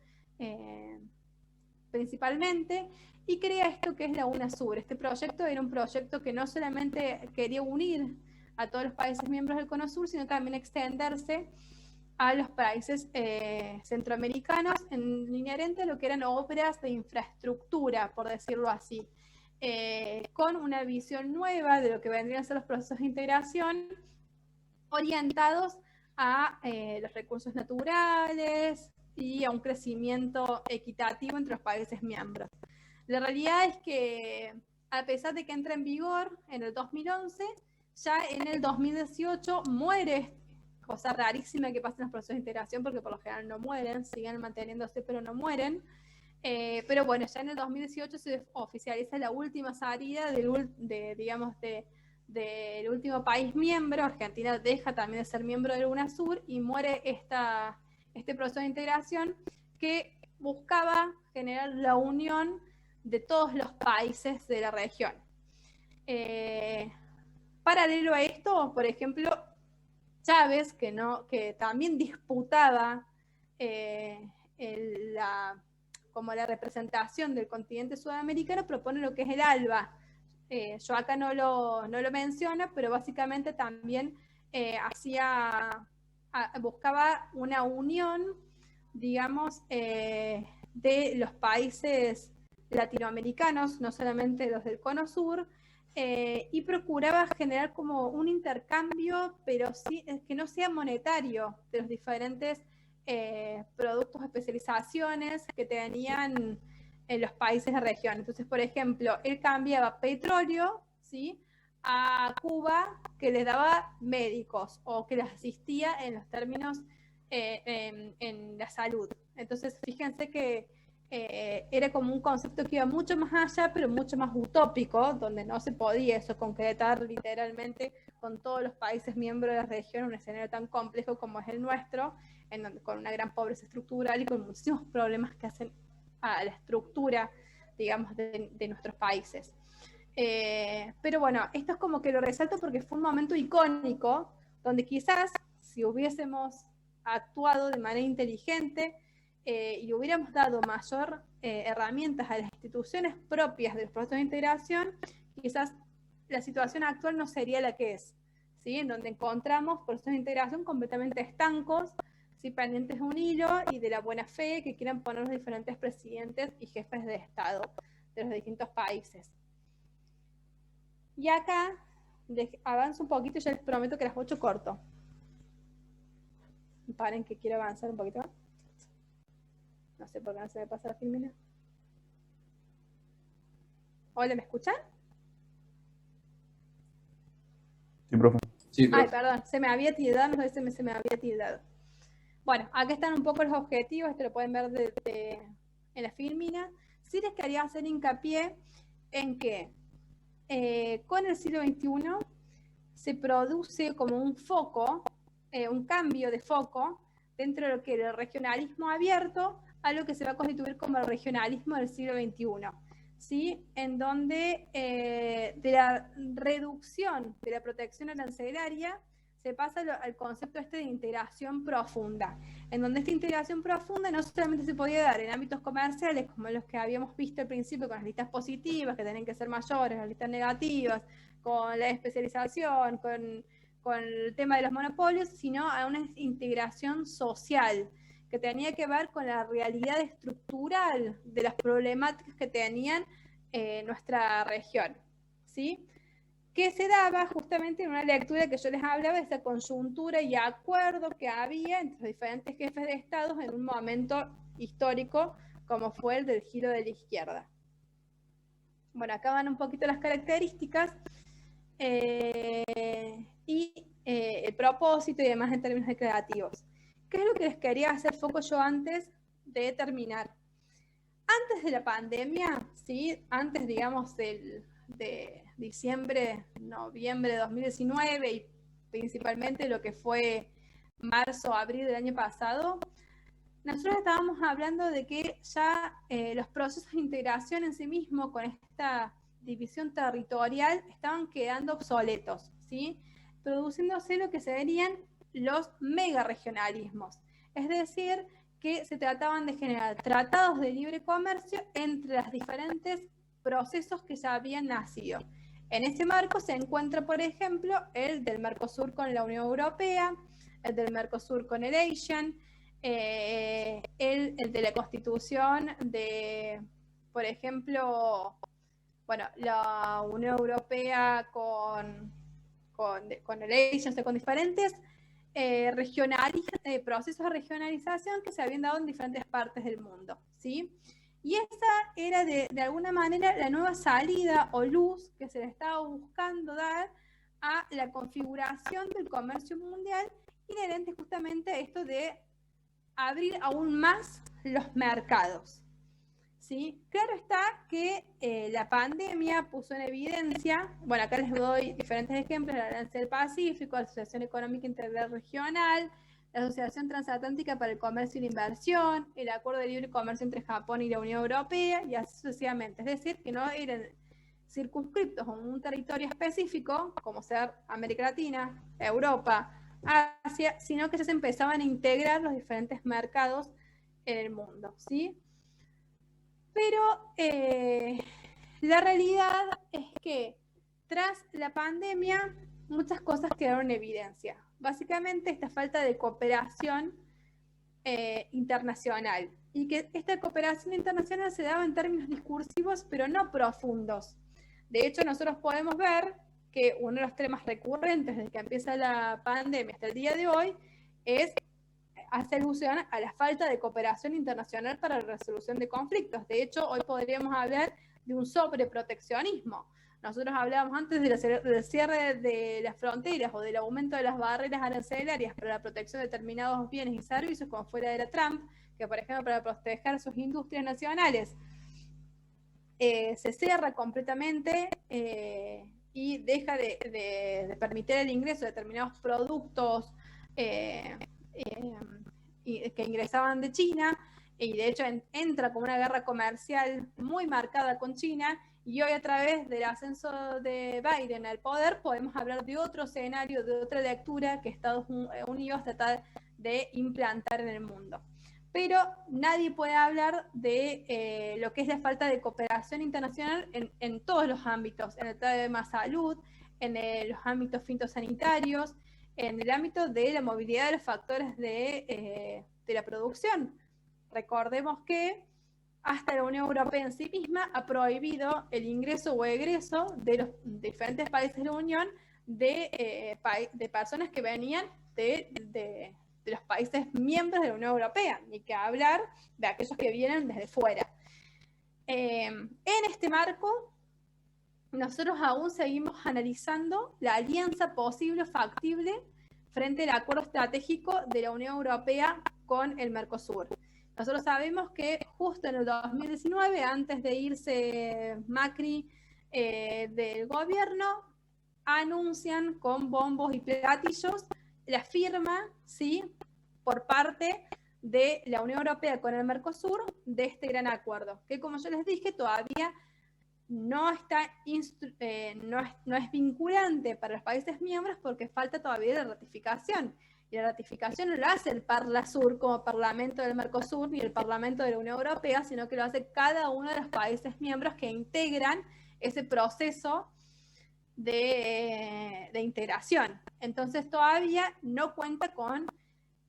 principalmente, y crea esto que es la UNASUR. Este proyecto era un proyecto que no solamente quería unir a todos los países miembros del Cono Sur, sino también extenderse a los países centroamericanos en inherente a lo que eran obras de infraestructura, por decirlo así, con una visión nueva de lo que vendrían a ser los procesos de integración orientados a los recursos naturales y a un crecimiento equitativo entre los países miembros. La realidad es que, a pesar de que entra en vigor en el 2011, ya en el 2018 muere, cosa rarísima que pasa en los procesos de integración, porque por lo general no mueren, siguen manteniéndose pero no mueren. Pero bueno, ya en el 2018 se oficializa la última salida del último país miembro. Argentina deja también de ser miembro de la UNASUR y muere este proceso de integración que buscaba generar la unión de todos los países de la región. Paralelo a esto, por ejemplo, Chávez, que también disputaba como la representación del continente sudamericano, propone lo que es el ALBA. Yo acá no lo menciono, pero básicamente también buscaba una unión, digamos, de los países latinoamericanos, no solamente los del Cono Sur, y procuraba generar como un intercambio, pero sí que no sea monetario, de los diferentes productos, especializaciones que tenían en los países de la región. Entonces, por ejemplo, él cambiaba petróleo, ¿sí?, a Cuba, que les daba médicos o que les asistía en los términos en la salud. Entonces, fíjense que era como un concepto que iba mucho más allá, pero mucho más utópico, donde no se podía eso concretar literalmente con todos los países miembros de la región, un escenario tan complejo como es el nuestro, en donde, con una gran pobreza estructural y con muchísimos problemas que hacen a la estructura, digamos, de nuestros países. Pero bueno, esto es como que lo resalto porque fue un momento icónico, donde quizás si hubiésemos actuado de manera inteligente, y hubiéramos dado mayor herramientas a las instituciones propias de los procesos de integración, quizás la situación actual no sería la que es, ¿sí?, en donde encontramos procesos de integración completamente estancos, ¿sí?, pendientes de un hilo y de la buena fe que quieran poner los diferentes presidentes y jefes de Estado de los distintos países. Y acá Avanzo un poquito y ya les prometo que a las 8 corto. Paren que quiero avanzar un poquito más. No sé por qué no se me pasa la filmina. Hola, ¿me escuchan? Sí, profe. Sí, Ay, profe. perdón, se me había tildado, no sé si se me había tildado. Bueno, acá están un poco los objetivos, esto lo pueden ver en la filmina. Sí les quería hacer hincapié en que con el siglo XXI se produce como un foco, un cambio de foco dentro de lo que era el regionalismo abierto a lo que se va a constituir como el regionalismo del siglo XXI, ¿sí? En donde de la reducción de la protección arancelaria se pasa al concepto de integración profunda, en donde esta integración profunda no solamente se podía dar en ámbitos comerciales, como los que habíamos visto al principio con las listas positivas, que tienen que ser mayores, las listas negativas, con la especialización, con el tema de los monopolios, sino a una integración social, que tenía que ver con la realidad estructural de las problemáticas que tenían nuestra región, ¿sí? Que se daba justamente en una lectura que yo les hablaba de esa conjuntura y acuerdo que había entre los diferentes jefes de estados en un momento histórico como fue el del giro de la izquierda. Bueno, acá van un poquito las características y el propósito y demás en términos declarativos. ¿Qué es lo que les quería hacer foco yo antes de terminar? Antes de la pandemia, ¿sí? Antes, digamos, de diciembre, noviembre de 2019 y principalmente lo que fue marzo, abril del año pasado, nosotros estábamos hablando de que ya los procesos de integración en sí mismo con esta división territorial estaban quedando obsoletos, ¿sí? Produciéndose lo que serían los megaregionalismos, es decir, que se trataban de generar tratados de libre comercio entre los diferentes procesos que ya habían nacido. En ese marco se encuentra, por ejemplo, el del Mercosur con la Unión Europea, el del Mercosur con el ASEAN, el de la constitución de, por ejemplo, bueno, la Unión Europea con el ASEAN, o sea, con diferentes procesos de regionalización que se habían dado en diferentes partes del mundo, ¿sí? Y esa era de alguna manera la nueva salida o luz que se le estaba buscando dar a la configuración del comercio mundial, inherente justamente a esto de abrir aún más los mercados, ¿sí? Claro está que la pandemia puso en evidencia, bueno, acá les doy diferentes ejemplos, la Alianza del Pacífico, la Asociación Económica Integral Regional, la Asociación Transatlántica para el Comercio y la Inversión, el Acuerdo de Libre Comercio entre Japón y la Unión Europea, y así sucesivamente. Es decir, que no eran circunscriptos a un territorio específico, como ser América Latina, Europa, Asia, sino que ya se empezaban a integrar los diferentes mercados en el mundo, ¿sí? Pero la realidad es que tras la pandemia muchas cosas quedaron en evidencia. Básicamente esta falta de cooperación internacional, y que esta cooperación internacional se daba en términos discursivos pero no profundos. De hecho, nosotros podemos ver que uno de los temas recurrentes desde que empieza la pandemia hasta el día de hoy hace alusión a la falta de cooperación internacional para la resolución de conflictos. De hecho, hoy podríamos hablar de un sobreproteccionismo. Nosotros hablábamos antes del cierre de las fronteras o del aumento de las barreras arancelarias para la protección de determinados bienes y servicios, como fuera de la Trump, que por ejemplo para proteger sus industrias nacionales se cierra completamente y deja de permitir el ingreso de determinados productos que ingresaban de China, y de hecho entra como una guerra comercial muy marcada con China, y hoy a través del ascenso de Biden al poder podemos hablar de otro escenario, de otra lectura que Estados Unidos trata de implantar en el mundo. Pero nadie puede hablar de lo que es la falta de cooperación internacional en todos los ámbitos, en el tema salud, en los ámbitos fitosanitarios, en el ámbito de la movilidad de los factores de la producción. Recordemos que hasta la Unión Europea en sí misma ha prohibido el ingreso o egreso de los diferentes países de la Unión de personas que venían de los países miembros de la Unión Europea, ni que hablar de aquellos que vienen desde fuera. En este marco, nosotros aún seguimos analizando la alianza posible, factible, frente al acuerdo estratégico de la Unión Europea con el Mercosur. Nosotros sabemos que justo en el 2019, antes de irse Macri del gobierno, anuncian con bombos y platillos la firma, ¿sí?, por parte de la Unión Europea con el Mercosur de este gran acuerdo, que como yo les dije, todavía no es vinculante para los países miembros porque falta todavía la ratificación. Y la ratificación no la hace el Parlasur como Parlamento del Mercosur ni el Parlamento de la Unión Europea, sino que lo hace cada uno de los países miembros que integran ese proceso de integración. Entonces todavía no cuenta con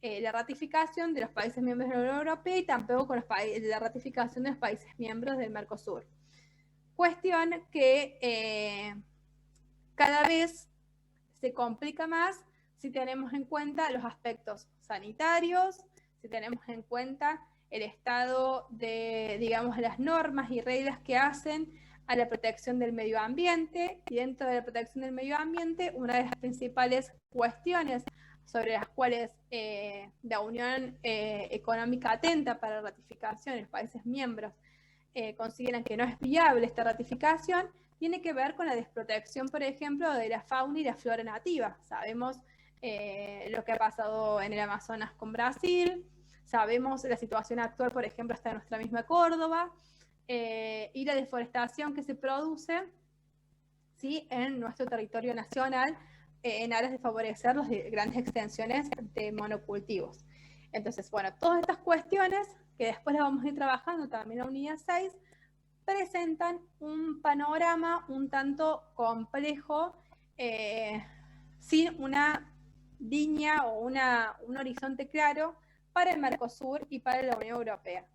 la ratificación de los países miembros de la Unión Europea y tampoco con la ratificación de los países miembros del Mercosur. Cuestión que cada vez se complica más si tenemos en cuenta los aspectos sanitarios, si tenemos en cuenta el estado de, digamos, las normas y reglas que hacen a la protección del medio ambiente, y dentro de la protección del medio ambiente, una de las principales cuestiones sobre las cuales la Unión Económica atenta para la ratificación en los países miembros consideran que no es viable esta ratificación, tiene que ver con la desprotección, por ejemplo, de la fauna y la flora nativa. Sabemos lo que ha pasado en el Amazonas con Brasil, sabemos la situación actual, por ejemplo, hasta en nuestra misma Córdoba, y la deforestación que se produce, ¿sí?, en nuestro territorio nacional, en aras de favorecer las grandes extensiones de monocultivos. Entonces, bueno, todas estas cuestiones, que después las vamos a ir trabajando también en la unidad 6, presentan un panorama un tanto complejo, sin una línea o un horizonte claro para el Mercosur y para la Unión Europea.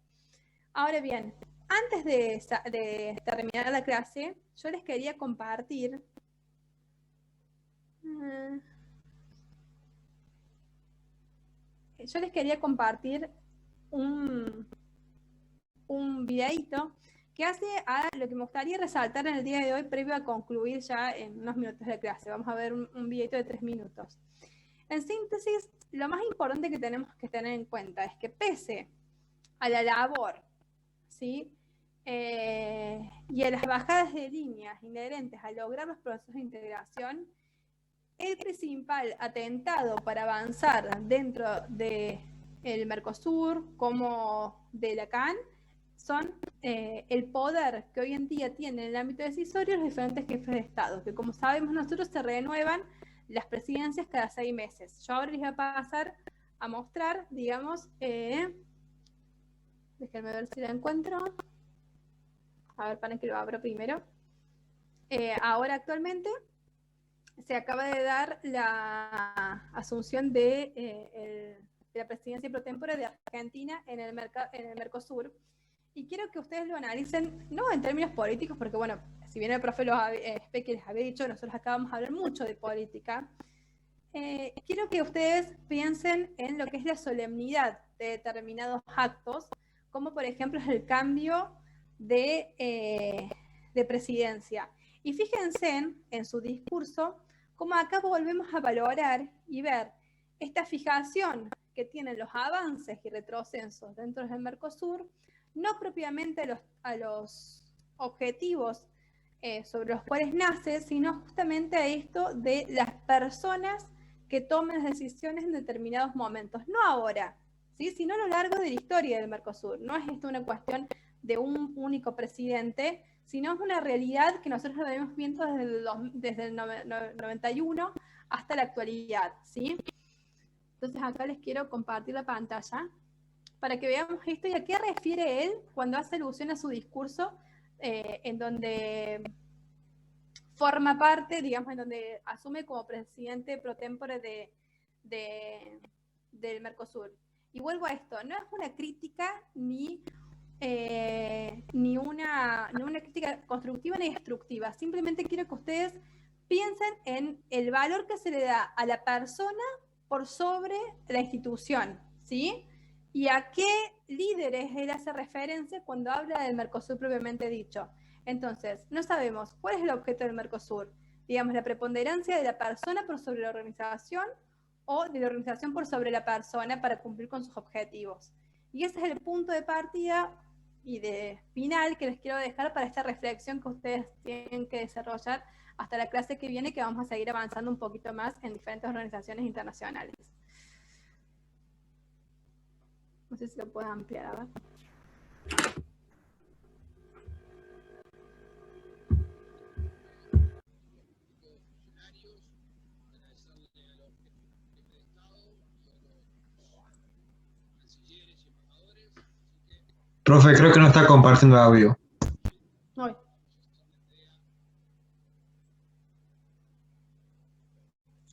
Ahora bien, antes de terminar la clase, yo les quería compartir un videíto que hace a lo que me gustaría resaltar en el día de hoy, previo a concluir ya en unos minutos de clase. Vamos a ver un videíto de 3 minutos. En síntesis, lo más importante que tenemos que tener en cuenta es que pese a la labor, ¿sí?, y a las bajadas de líneas inherentes a lograr los procesos de integración, el principal atentado para avanzar dentro del Mercosur como de la CAN son el poder que hoy en día tienen en el ámbito decisorio los diferentes jefes de Estado, que como sabemos nosotros se renuevan las presidencias cada 6 meses. Yo ahora les voy a pasar a mostrar, digamos, déjenme ver si la encuentro. A ver, para que lo abro primero. Ahora actualmente se acaba de dar la asunción de la presidencia pro tempore de Argentina en el Mercosur. Y quiero que ustedes lo analicen, no en términos políticos, porque bueno, si bien el profe Specky les había dicho, nosotros acá vamos a hablar mucho de política. Quiero que ustedes piensen en lo que es la solemnidad de determinados actos, como por ejemplo es el cambio de presidencia. Y fíjense en su discurso, cómo acá volvemos a valorar y ver esta fijación que tienen los avances y retrocesos dentro del Mercosur, no propiamente a los objetivos sobre los cuales nace, sino justamente a esto de las personas que toman las decisiones en determinados momentos, no ahora, ¿sí?, sino a lo largo de la historia del Mercosur. No es esto una cuestión de un único presidente, sino es una realidad que nosotros lo venimos viendo desde el 91 hasta la actualidad, ¿sí? Entonces acá les quiero compartir la pantalla para que veamos esto y a qué refiere él cuando hace alusión a su discurso, en donde forma parte, digamos, en donde asume como presidente pro tempore del Mercosur. Y vuelvo a esto, no es una crítica ni una crítica constructiva ni destructiva, simplemente quiero que ustedes piensen en el valor que se le da a la persona por sobre la institución, ¿sí? Y a qué líderes él hace referencia cuando habla del Mercosur propiamente dicho. Entonces, no sabemos cuál es el objeto del Mercosur. Digamos, la preponderancia de la persona por sobre la organización o de la organización por sobre la persona para cumplir con sus objetivos. Y ese es el punto de partida y de final que les quiero dejar para esta reflexión que ustedes tienen que desarrollar hasta la clase que viene, que vamos a seguir avanzando un poquito más en diferentes organizaciones internacionales. No sé si lo puedo ampliar, a ver. Profe, creo que no está compartiendo audio. Uy.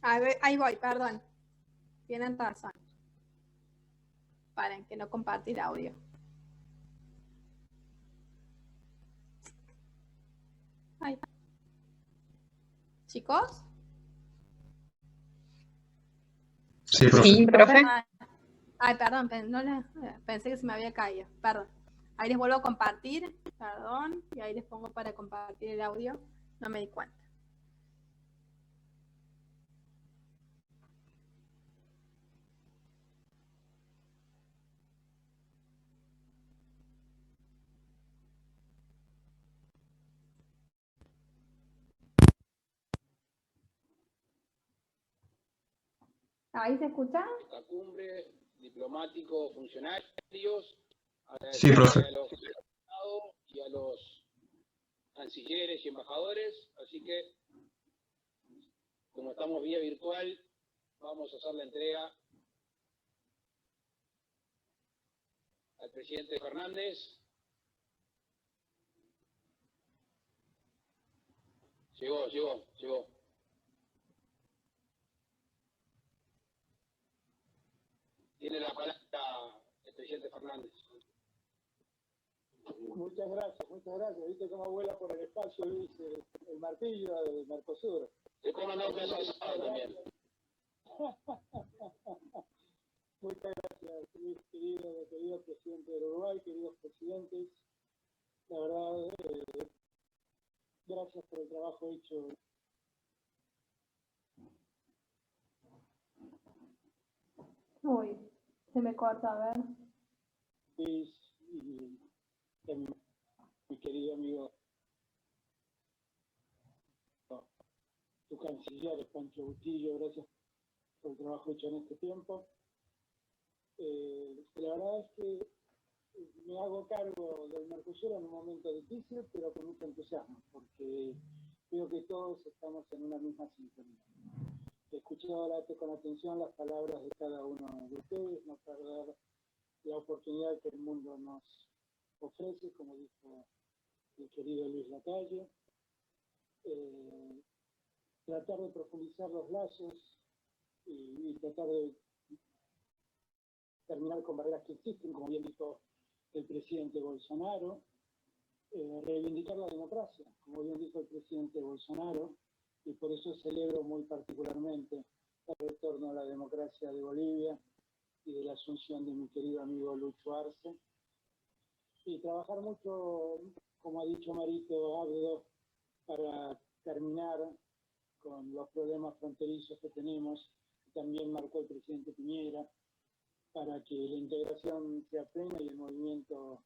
Ahí voy, perdón. Tienen razón. Paren, que no compartir audio. Ay. ¿Chicos? Sí, profe. Sí, profe. Ay, perdón, pensé que se me había caído. Perdón. Ahí les vuelvo a compartir. Perdón. Y ahí les pongo para compartir el audio. No me di cuenta. ¿Ahí se escucha? Esta cumbre, diplomáticos, funcionarios, Sí, profe. a los diputados y a los cancilleres y embajadores. Así que, como estamos vía virtual, vamos a hacer la entrega al presidente Fernández. Llegó. Tiene la palabra el presidente Fernández. Muchas gracias. Viste cómo vuela por el espacio, Luis, el martillo del Mercosur. Se come un peso asado también. Muchas gracias, Luis, querido presidente del Uruguay, queridos presidentes. La verdad, gracias por el trabajo hecho. Uy, se me corta, a ver. Luis y mi querido amigo, tu canciller, Pancho Bustillo, gracias por el trabajo hecho en este tiempo. La verdad es que me hago cargo del Mercosur en un momento difícil, pero con mucho entusiasmo, porque creo que todos estamos en una misma sintonía. He escuchado con atención las palabras de cada uno de ustedes, no perder la oportunidad que el mundo nos ofrece, como dijo el querido Luis Lacalle, tratar de profundizar los lazos y tratar de terminar con barreras que existen, como bien dijo el presidente Bolsonaro, reivindicar la democracia, como bien dijo el presidente Bolsonaro, y por eso celebro muy particularmente el retorno a la democracia de Bolivia y de la asunción de mi querido amigo Lucho Arce, y trabajar mucho, como ha dicho Marito Abdo, para terminar con los problemas fronterizos que tenemos, que también marcó el presidente Piñera, para que la integración sea plena y el movimiento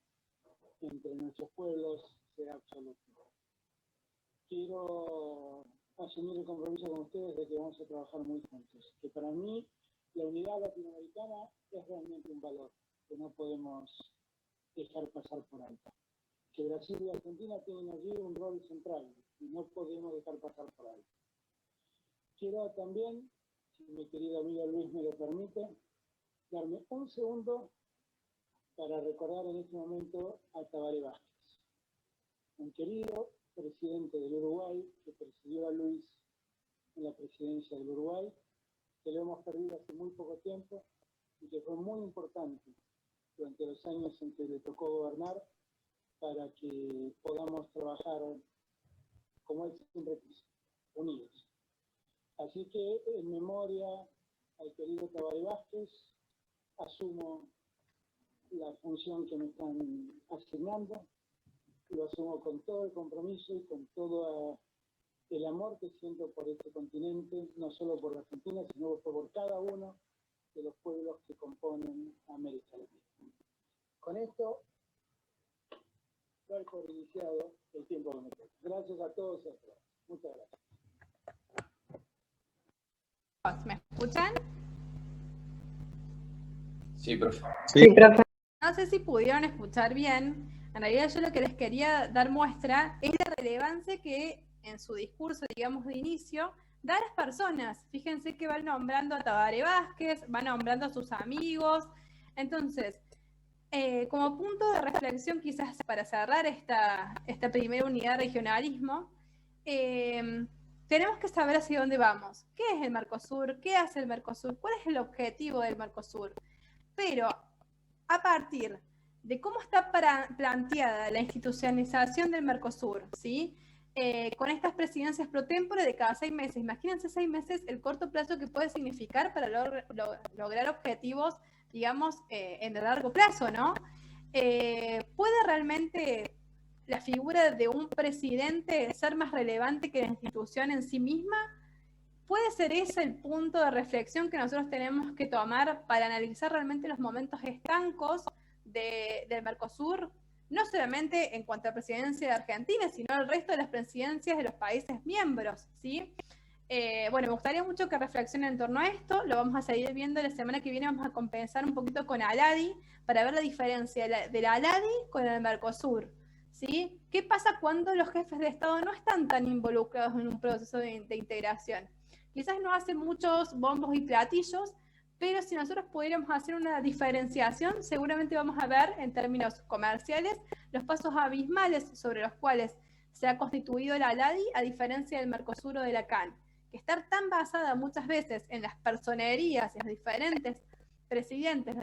entre nuestros pueblos sea absoluto. Quiero asumir el compromiso con ustedes de que vamos a trabajar muy juntos, que para mí la unidad latinoamericana es realmente un valor que no podemos dejar pasar por alto. Que Brasil y Argentina tienen allí un rol central y no podemos dejar pasar por alto. Quiero también, si mi querido amigo Luis me lo permite, darme un segundo para recordar en este momento a Tabaré Vázquez, un querido presidente del Uruguay que presidió a Luis en la presidencia del Uruguay, que lo hemos perdido hace muy poco tiempo y que fue muy importante durante los años en que le tocó gobernar para que podamos trabajar como él siempre quiso, unidos. Así que en memoria al querido Tabaré Vázquez, asumo la función que me están asignando, lo asumo con todo el compromiso y con todo el amor que siento por este continente, no solo por la Argentina, sino por cada uno de los pueblos que componen América Latina. Con esto, doy por iniciado el tiempo que me toca. Gracias a todos y a todas. Muchas gracias. ¿Me escuchan? Sí, profe. Sí, profe. No sé si pudieron escuchar bien. En realidad yo lo que les quería dar muestra es la relevancia que en su discurso, digamos, de inicio, da a las personas. Fíjense que van nombrando a Tabaré Vázquez, van nombrando a sus amigos. Entonces, como punto de reflexión, quizás para cerrar esta primera unidad de regionalismo, tenemos que saber hacia dónde vamos. ¿Qué es el Mercosur? ¿Qué hace el Mercosur? ¿Cuál es el objetivo del Mercosur? Pero a partir de cómo está planteada la institucionalización del Mercosur, ¿sí? Con estas presidencias pro tempore de cada 6 meses. Imagínense 6 meses el corto plazo que puede significar para lograr objetivos, digamos, en el largo plazo, ¿no? ¿Puede realmente la figura de un presidente ser más relevante que la institución en sí misma? ¿Puede ser ese el punto de reflexión que nosotros tenemos que tomar para analizar realmente los momentos estancos del Mercosur? No solamente en cuanto a la presidencia de Argentina, sino el resto de las presidencias de los países miembros, ¿sí? Bueno, me gustaría mucho que reflexionen en torno a esto. Lo vamos a seguir viendo la semana que viene. Vamos a compensar un poquito con ALADI para ver la diferencia de la ALADI con el Mercosur, ¿sí? ¿Qué pasa cuando los jefes de Estado no están tan involucrados en un proceso de integración? Quizás no hacen muchos bombos y platillos, pero si nosotros pudiéramos hacer una diferenciación, seguramente vamos a ver en términos comerciales los pasos abismales sobre los cuales se ha constituido la ALADI, a diferencia del Mercosur o de la CAN, que estar tan basada muchas veces en las personerías y los diferentes presidentes